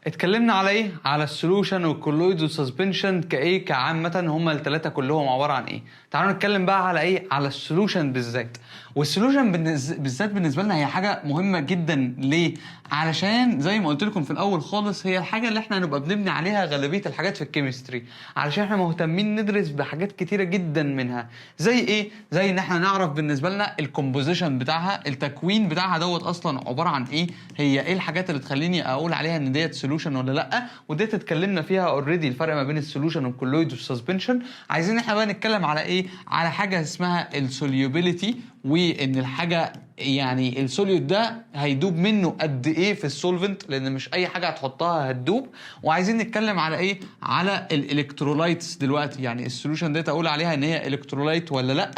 Speaker 1: اتكلمنا على ايه؟ على السولوشن والكولويد والسسبنشن كايه؟ كعامة هما الثلاثة كلهم عبارة عن ايه؟ تعالوا نتكلم بقى على ايه؟ على السولوشن بالذات. والسولوشن بالذات بالنسبة لنا هي حاجة مهمة جدا. ليه؟ علشان زي ما قلت لكم في الاول خالص، هي الحاجة اللي احنا هنبقى بنبني عليها غالبية الحاجات في الكيمستري، علشان احنا مهتمين ندرس بحاجات كتيرة جدا منها. زي ايه؟ زي ان احنا نعرف بالنسبة لنا الكومبوزيشن بتاعها، التكوين بتاعها دوت اصلا عبارة عن ايه؟ هي ايه الحاجات اللي تخليني اقول عليها ان ديت سولوشن ولا لا؟ وديت اتكلمنا فيها اوريدي، الفرق ما بين السولوشن والكولويد والسسبنشن. عايزين احنا بقى نتكلم على ايه؟ على حاجه اسمها السوليوبيليتي، وان الحاجه يعني السوليود ده هيدوب منه قد ايه في السولفنت، لان مش اي حاجه هتحطها هتدوب. وعايزين نتكلم على ايه؟ على الالكترولايتس دلوقتي، يعني السولوشن ديت اقول عليها ان هي الكترولايت ولا لا.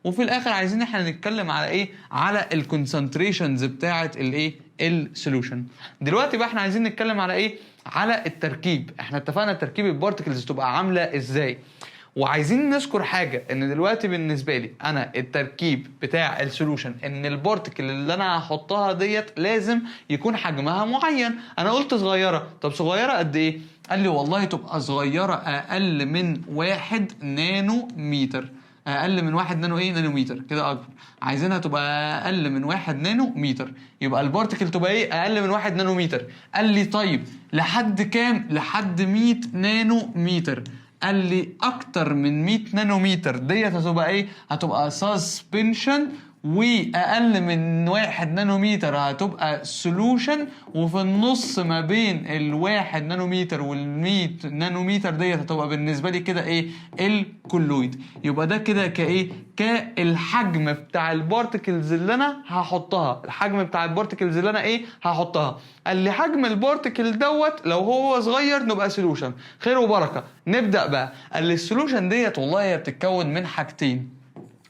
Speaker 1: وفي الاخر عايزين احنا نتكلم على ايه؟ على الكونسنتريشنز بتاعه الايه؟ السولوشن. دلوقتي بقى احنا عايزين نتكلم على ايه؟ على التركيب. احنا اتفقنا تركيب البارتكلز تبقى عامله ازاي، وعايزين نذكر حاجه، ان دلوقتي بالنسبه لي انا التركيب بتاع السولوشن ان البارتكل اللي انا هحطها ديت لازم يكون حجمها معين. انا قلت صغيره، طب صغيره قد ايه؟ قال لي والله تبقى صغيره اقل من 1 نانو متر. اقل من 1 نانو ايه؟ نانومتر كده اكبر. عايزينها تبقى اقل من 1 نانو متر، يبقى البارتكل تبقى ايه؟ اقل من 1 نانو متر. قال لي طيب لحد كام؟ لحد 100 نانو متر. قال لي اكتر من 100 نانو متر ديت هتبقى ايه؟ هتبقى سسبنشن، واقل من 1 نانومتر هتبقى سولوشن، وفي النص ما بين ال1 نانومتر وال100 نانومتر ديت هتبقى بالنسبه لي كده ايه؟ الكولويد. يبقى ده كده كايه؟ كالحجم بتاع البارتكلز اللي انا هحطها، الحجم بتاع البارتكلز اللي انا ايه؟ هحطها. قال لي حجم البارتكل دوت لو هو صغير نبقى سولوشن، خير وبركه. نبدا بقى. قال لي السولوشن ديت والله هي بتتكون من حاجتين.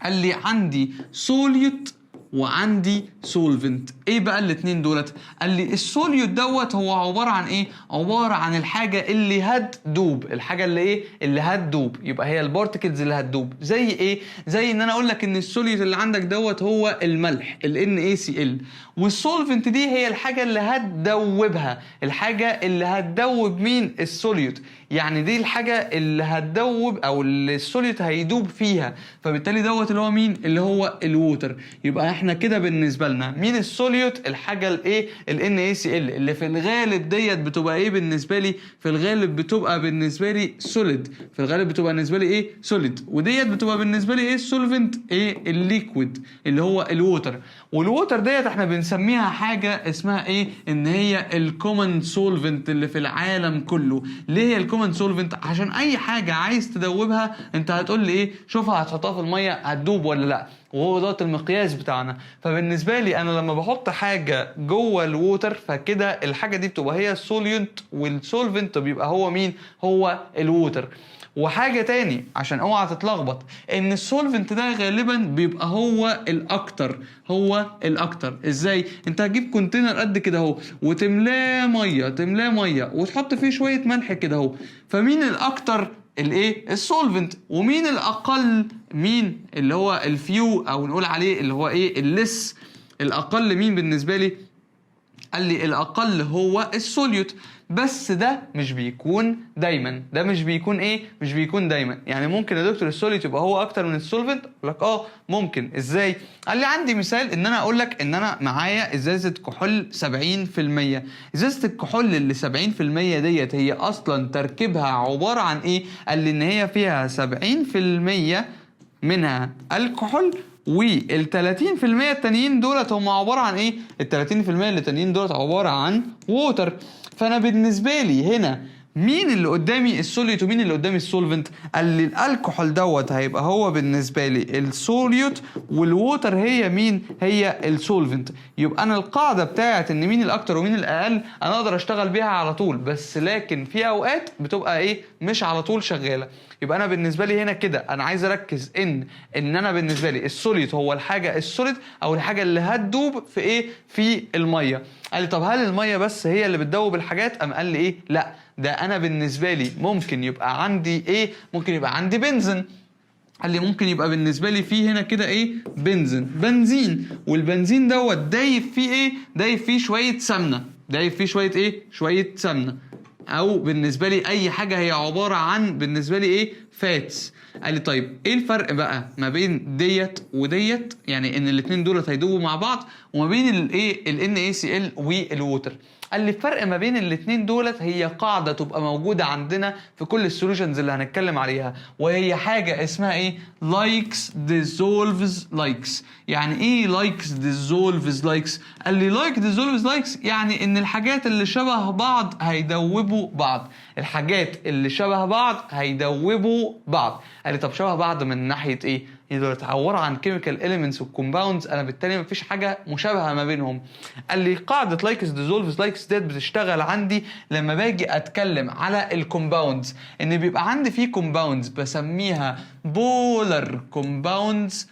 Speaker 1: قال لي عندي سوليوت وعندي سولفنت. ايه بقى الاتنين دولت؟ قال لي السوليوت دوت هو عباره عن ايه؟ عباره عن الحاجه اللي هتدوب، الحاجه اللي ايه؟ اللي هتدوب. يبقى هي البارتكلز اللي هتدوب. زي ايه؟ زي ان انا اقول لك ان السوليوت اللي عندك دوت هو الملح، ال NaCl، والسولفنت دي هي الحاجه اللي هتدوبها، الحاجه اللي هتدوب مين؟ السوليوت. يعني دي الحاجه اللي هتدوب او اللي السوليوت هيدوب فيها، فبالتالي دوت اللي هو مين؟ اللي هو الووتر. يبقى احنا كده بالنسبه لنا مين السوليوت؟ الحاجه الايه؟ ال NaCl، اللي في الغالب ديت بتبقى ايه بالنسبه لي؟ في الغالب بتبقى بالنسبه لي سوليد، في الغالب بتبقى بالنسبه لي ايه؟ سوليد. وديت بتبقى بالنسبه لي ايه؟ السولفنت ايه؟ الليكويد اللي هو الووتر. والووتر ديت احنا بنسميها حاجه اسمها ايه؟ ان هي الكومن سولفنت اللي في العالم كله. ليه هي الكومن سولفنت؟ عشان اي حاجه عايز تدوبها انت هتقول لي ايه؟ شوفها هتحطها في الميه هتدوب ولا لا. وهو دوت المقياس بتاعنا. فبالنسبه لي انا لما بحط حاجه جوه الووتر فكده الحاجه دي بتبقى هي السوليونت، والسولفنت بيبقى هو مين؟ هو الووتر. وحاجه تاني عشان اوعى تتلخبط، ان السولفنت ده غالبا بيبقى هو الاكتر، هو الاكتر. ازاي؟ انت هتجيب كونتينر قد كده اهو وتملاه ميه، تملاه ميه وتحط فيه شويه ملح كده اهو، فمين الاكتر؟ الايه؟ السولفنت. ومين الاقل؟ مين اللي هو الفيو، او نقول عليه اللي هو ايه؟ اللس. الاقل مين بالنسبه لي؟ قال لي الاقل هو السوليوت. بس ده مش بيكون دايما، ده مش بيكون ايه؟ مش بيكون دايما. يعني ممكن يا دكتور السوليوت يبقى هو اكتر من السولفنت؟ اقول لك ممكن. ازاي؟ قال لي عندي مثال ان انا اقول لك ان انا معايا ازازه كحول 70%. ازازه الكحول اللي 70% ديت هي اصلا تركيبها عباره عن ايه؟ قال لي ان هي فيها 70% منها الكحول، وال 30% التانيين دولت هم عباره عن ايه؟ ال 30% اللي التانيين دولت عباره عن ووتر. فانا بالنسبه لي هنا مين اللي قدامي؟ السوليوت. ومين اللي قدامي؟ السولفنت. قال لي الكحول دوت هيبقى هو بالنسبه لي السوليوت، والووتر هي مين؟ هي السولفنت. يبقى انا القاعده بتاعت ان مين الاكتر ومين الاقل انا اقدر اشتغل بيها على طول، بس لكن في اوقات بتبقى ايه؟ مش على طول شغاله. يبقى انا بالنسبه لي هنا كده انا عايز اركز ان انا بالنسبه لي السوليد هو الحاجه السوليد، او الحاجه اللي هتدوب في ايه؟ في الميه. قال لي طب هل الميه بس هي اللي بتدوب الحاجات؟ قال لي ايه؟ لا، ده انا بالنسبه لي ممكن يبقى عندي ايه؟ ممكن يبقى عندي بنزين. قال لي ممكن يبقى بالنسبه لي فيه هنا كده ايه؟ بنزين. والبنزين دوت دايب فيه ايه؟ دايب فيه شويه سمنه، دايب فيه شويه ايه؟ شويه سمنه. او بالنسبه لي اي حاجه هي عباره عن بالنسبه لي ايه؟ فاتس. قال لي طيب ايه الفرق بقى ما بين ديت وديت؟ يعني ان الاثنين دولت هيدوبوا مع بعض، وما بين الايه؟ NaCl والووتر. قال لي الفرق ما بين الاثنين دولت هي قاعده تبقى موجوده عندنا في كل السوليوشنز اللي هنتكلم عليها، وهي حاجه اسمها ايه؟ لايكس ديزولفز لايكس. يعني ايه لايكس ديزولفز لايكس؟ قال لي لايك ديزولفز لايكس يعني ان الحاجات اللي شبه بعض هيدوبوا بعض، الحاجات اللي شبه بعض هيدوبوا بعض. قال لي طب شبه بعض من ناحيه ايه؟ يقدر عباره عن كيميكال اليمنتس وكومباوندز، انا بالتالي مفيش حاجه مشابهه ما بينهم. قال لي قاعده لايكس ديزولفز لايكس ديت بتشتغل عندي لما باجي اتكلم على الكومباوندز، ان بيبقى عندي فيه كومباوندز بسميها بولر كومباوندز،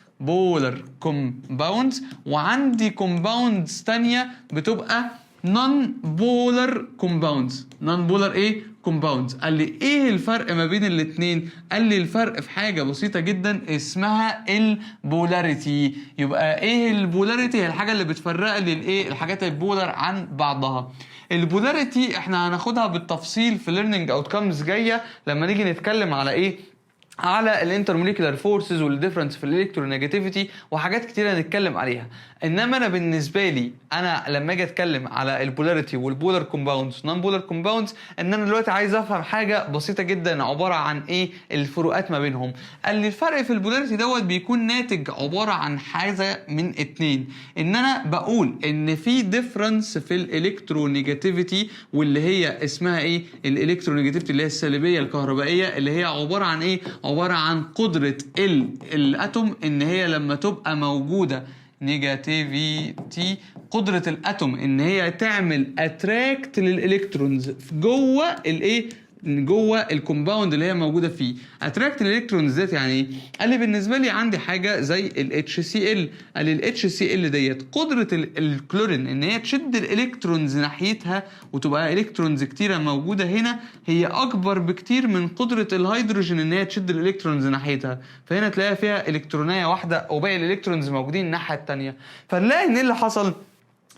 Speaker 1: وعندي كومباوندز تانية بتبقى نون بولر كومباوندز. نون بولر ايه؟ كومباوندز. قال لي ايه الفرق ما بين الاثنين؟ قال لي الفرق في حاجه بسيطه جدا اسمها البولاريتي. يبقى ايه البولاريتي؟ هي الحاجه اللي بتفرق لي الايه؟ الحاجات البولر عن بعضها. البولاريتي احنا هناخدها بالتفصيل في ليرنينج اوتكمز جايه لما نيجي نتكلم على ايه؟ على الانترموليكولار فورسز والديفرنس في الالكترونيجاتيفيتي وحاجات كتيره هنتكلم عليها. انما انا بالنسبه لي انا لما اجي اتكلم على البولاريتي والبولار كومباوندز نون بولار كومباوندز، ان انا دلوقتي عايز افهم حاجه بسيطه جدا عباره عن ايه الفروقات ما بينهم. قال لي الفرق في البولاريتي دوت بيكون ناتج عباره عن حاجه من اتنين، ان انا بقول ان في ديفرنس في الالكترونيجاتيفيتي واللي هي اسمها ايه؟ الالكترونيجاتيفيتي اللي هي السلبيه الكهربائيه، اللي هي عباره عن ايه؟ عباره عن قدره الاتوم ان هي لما تبقى موجوده نيجاتيفيتي، قدرة الاتوم ان هي تعمل اتراكت للالكترونز جوه الايه؟ جوه الكومباوند اللي هي موجوده فيه. اتراكت الالكترونز ديت يعني ايه؟ قال لي بالنسبه لي عندي حاجه زي HCl. قال لي HCl ديت قدره الكلورين ان هي تشد الالكترونز ناحيتها وتبقى الكترونز كتيره موجوده هنا، هي اكبر بكتير من قدره الهيدروجين ان هي تشد الالكترونز ناحيتها. فهنا تلاقيها فيها الكترونيه واحده وباقي الالكترونز موجودين الناحيه الثانيه. فنلاقي ان اللي حصل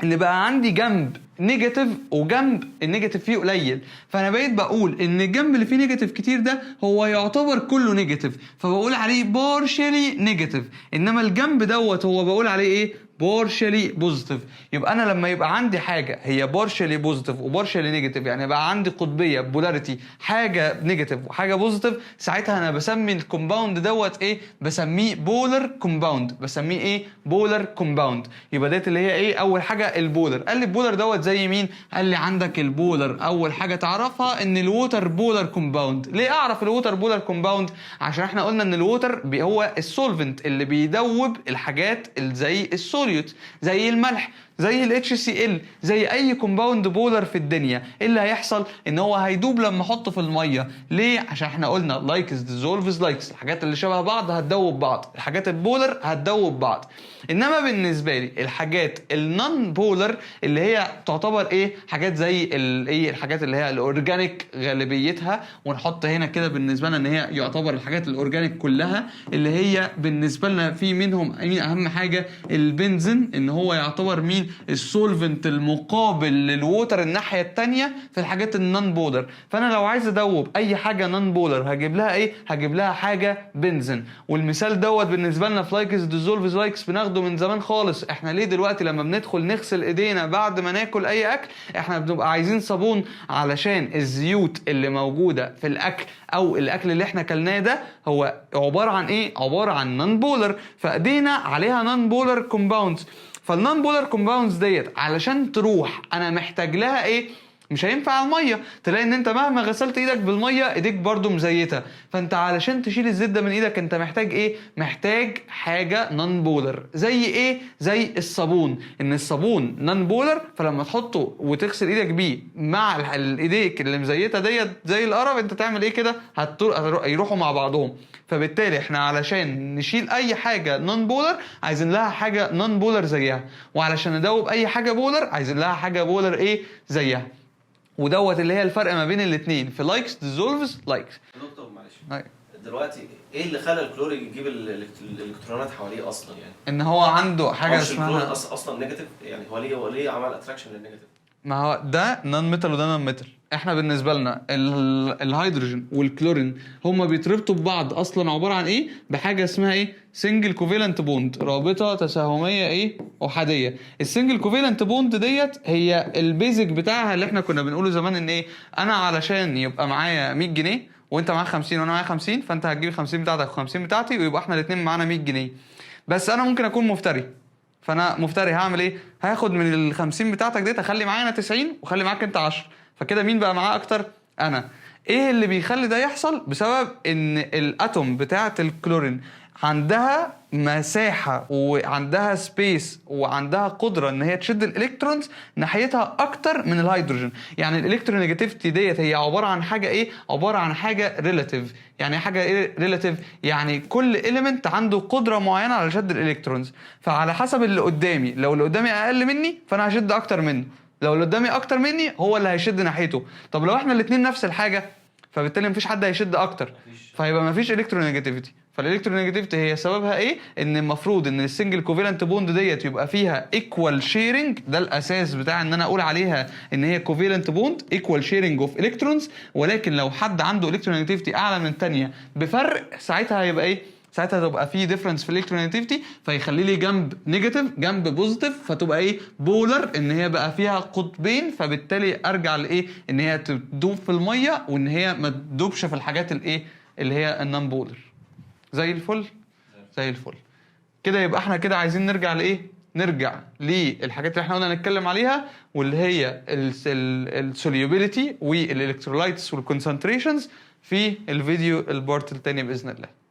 Speaker 1: ان بقى عندي جنب نيجاتيف وجنب النيجاتيف فيه قليل، فانا بقيت بقول ان الجنب اللي فيه نيجاتيف كتير ده هو يعتبر كله نيجاتيف، فبقول عليه بارشلي نيجاتيف. انما الجنب دوت هو بقول عليه ايه؟ بارشلي بوزيتيف. يبقى انا لما يبقى عندي حاجه هي بارشلي بوزيتيف وبارشلي نيجاتيف، يعني يبقى عندي قطبيه بولاريتي حاجه نيجاتيف وحاجه بوزيتيف، ساعتها انا بسمي الكومباوند دوت ايه؟ بسميه بولر كومباوند. بسميه ايه؟ بولر كومباوند. يبقى ديت اللي هي ايه؟ اول حاجه البولر. قال لي البولر دوت زي مين؟ قال لي عندك البولر اول حاجه تعرفها ان الووتر بولر كومباوند. ليه اعرف الووتر بولر كومباوند؟ عشان احنا قلنا ان الووتر هو السولفنت اللي بيدوب الحاجات اللي زي السوليوت، زي الملح، زي ال HCl، زي اي كومباوند بولر في الدنيا. ايه اللي هيحصل؟ ان هو هيدوب لما احطه في الميه. ليه؟ عشان احنا قلنا لايكس ديزولفز لايكس، الحاجات اللي شبه بعض هتدوب بعض، الحاجات البولر هتدوب بعض. انما بالنسبه لي الحاجات النون بولر اللي هي تعتبر ايه؟ حاجات زي ايه؟ الحاجات اللي هي الاورجانيك غالبيتها، ونحط هنا كده بالنسبه لنا ان هي يعتبر الحاجات الاورجانيك كلها، اللي هي بالنسبه لنا في منهم مين اهم حاجه؟ البنزين، ان هو يعتبر مين؟ السولفنت المقابل للووتر الناحيه الثانيه في الحاجات النون بولر. فانا لو عايز ادوب اي حاجه نون بولر هجيب لها ايه؟ هجيب لها حاجه بنزين. والمثال دوت بالنسبه لنا في لايكس ديزولفز لايكس بناخده من زمان خالص. احنا ليه دلوقتي لما بندخل نغسل ايدينا بعد ما ناكل اي اكل احنا بنبقى عايزين صابون؟ علشان الزيوت اللي موجوده في الاكل او الاكل اللي احنا كلناه ده هو عباره عن ايه؟ عباره عن نون بولر، فايدينا عليها نون بولر كومباوندز. فالنون بولر كومباوندز ديت علشان تروح انا محتاج لها ايه؟ مش هينفع الميه. تلاقي ان انت مهما غسلت ايدك بالميه ايديك برضو مزيته، فانت علشان تشيل الزيت ده من ايدك انت محتاج ايه؟ محتاج حاجه نون بولر. زي ايه؟ زي الصابون. ان الصابون نون بولر، فلما تحطه وتغسل ايدك بيه مع الايديك اللي مزيته ديت زي القرف، انت تعمل ايه كده؟ يروحوا مع بعضهم. فبالتالي احنا علشان نشيل اي حاجه نون بولر عايزين لها حاجه نون بولر زيها، وعلشان ندوب اي حاجه بولر عايزين لها حاجه بولر ايه؟ زيها. ودوت اللي هي الفرق ما بين الاثنين في لايكس ديزولفز لايكس.
Speaker 2: دكتور معلش، دلوقتي ايه اللي خلى الكلور يجيب الالكترونات حواليه اصلا؟ يعني
Speaker 1: ان هو عنده حاجه
Speaker 2: اسمها
Speaker 1: اسمها
Speaker 2: اصلا نيجاتيف. يعني هو ليه عمل اتراكشن للنيجاتيف؟
Speaker 1: ما هو ده نون ميتال وده نون ميتال. احنا بالنسبه لنا الهيدروجين والكلورين هما بيتربطوا ببعض اصلا عباره عن ايه؟ بحاجه اسمها ايه؟ سنجل كوفالنت بوند، رابطه تساهميه ايه؟ احاديه. السنجل كوفالنت بوند ديت هي البيزك بتاعها اللي احنا كنا بنقوله زمان، ان ايه؟ انا علشان يبقى معايا 100 جنيه وانت معاك 50 وانا معايا 50، فانت هتجيب 50 بتاعتك و50 بتاعتي ويبقى احنا الاثنين معانا 100 جنيه. بس انا ممكن اكون مفتري، فانا مفتري هعمل ايه؟ هاخد من ال 50 بتاعتك ديت اخلي معايا انا 90 واخلي معاك انت 10، فكده مين بقى معاه اكتر؟ انا. ايه اللي بيخلي ده يحصل؟ بسبب ان الاتوم بتاعه الكلورين عندها مساحه وعندها سبيس وعندها قدره ان هي تشد الالكترونز ناحيتها اكتر من الهيدروجين. يعني الالكترونيجاتيفيتي ديت هي عباره عن حاجه ايه؟ عباره عن حاجه ريلاتيف. يعني حاجه ايه ريلاتيف؟ يعني كل اليمنت عنده قدره معينه على شد الالكترونز، فعلى حسب اللي قدامي، لو اللي قدامي اقل مني فانا هشد اكتر منه، لو اللي قدامي اكتر مني هو اللي هيشد ناحيته. طب لو احنا الاثنين نفس الحاجه فبالتالي مفيش حد هيشد اكتر، فهيبقى مفيش الكترونيجاتيفيتي. فالالكترونيجاتيفيتي هي سببها ايه؟ ان المفروض ان السنجل كوفالنت بوند ديت يبقى فيها ايكوال شيرنج. ده الاساس بتاع ان انا اقول عليها ان هي كوفالنت بوند، ايكوال شيرنج اوف الكترونز. ولكن لو حد عنده الكترونيجاتيفيتي اعلى من الثانيه بفرق، ساعتها هيبقى ايه؟ ساعتها تبقى في ديفرنس في الالكترونيجاتيفيتي، فيخلي لي جنب نيجاتيف جنب بوزيتيف، فتبقى ايه؟ بولر، ان هي بقى فيها قطبين. فبالتالي ارجع لايه؟ ان هي تدوب في الميه وان هي ما تدوبش في الحاجات الايه؟ اللي هي النون بولر. زي الفل زي الفل كده. يبقى احنا كده عايزين نرجع لايه؟ نرجع للحاجات اللي احنا قلنا نتكلم عليها، واللي هي السوليوبيليتي والالكترولايتس والكونسنتريشنز في الفيديو البارت الثاني باذن الله.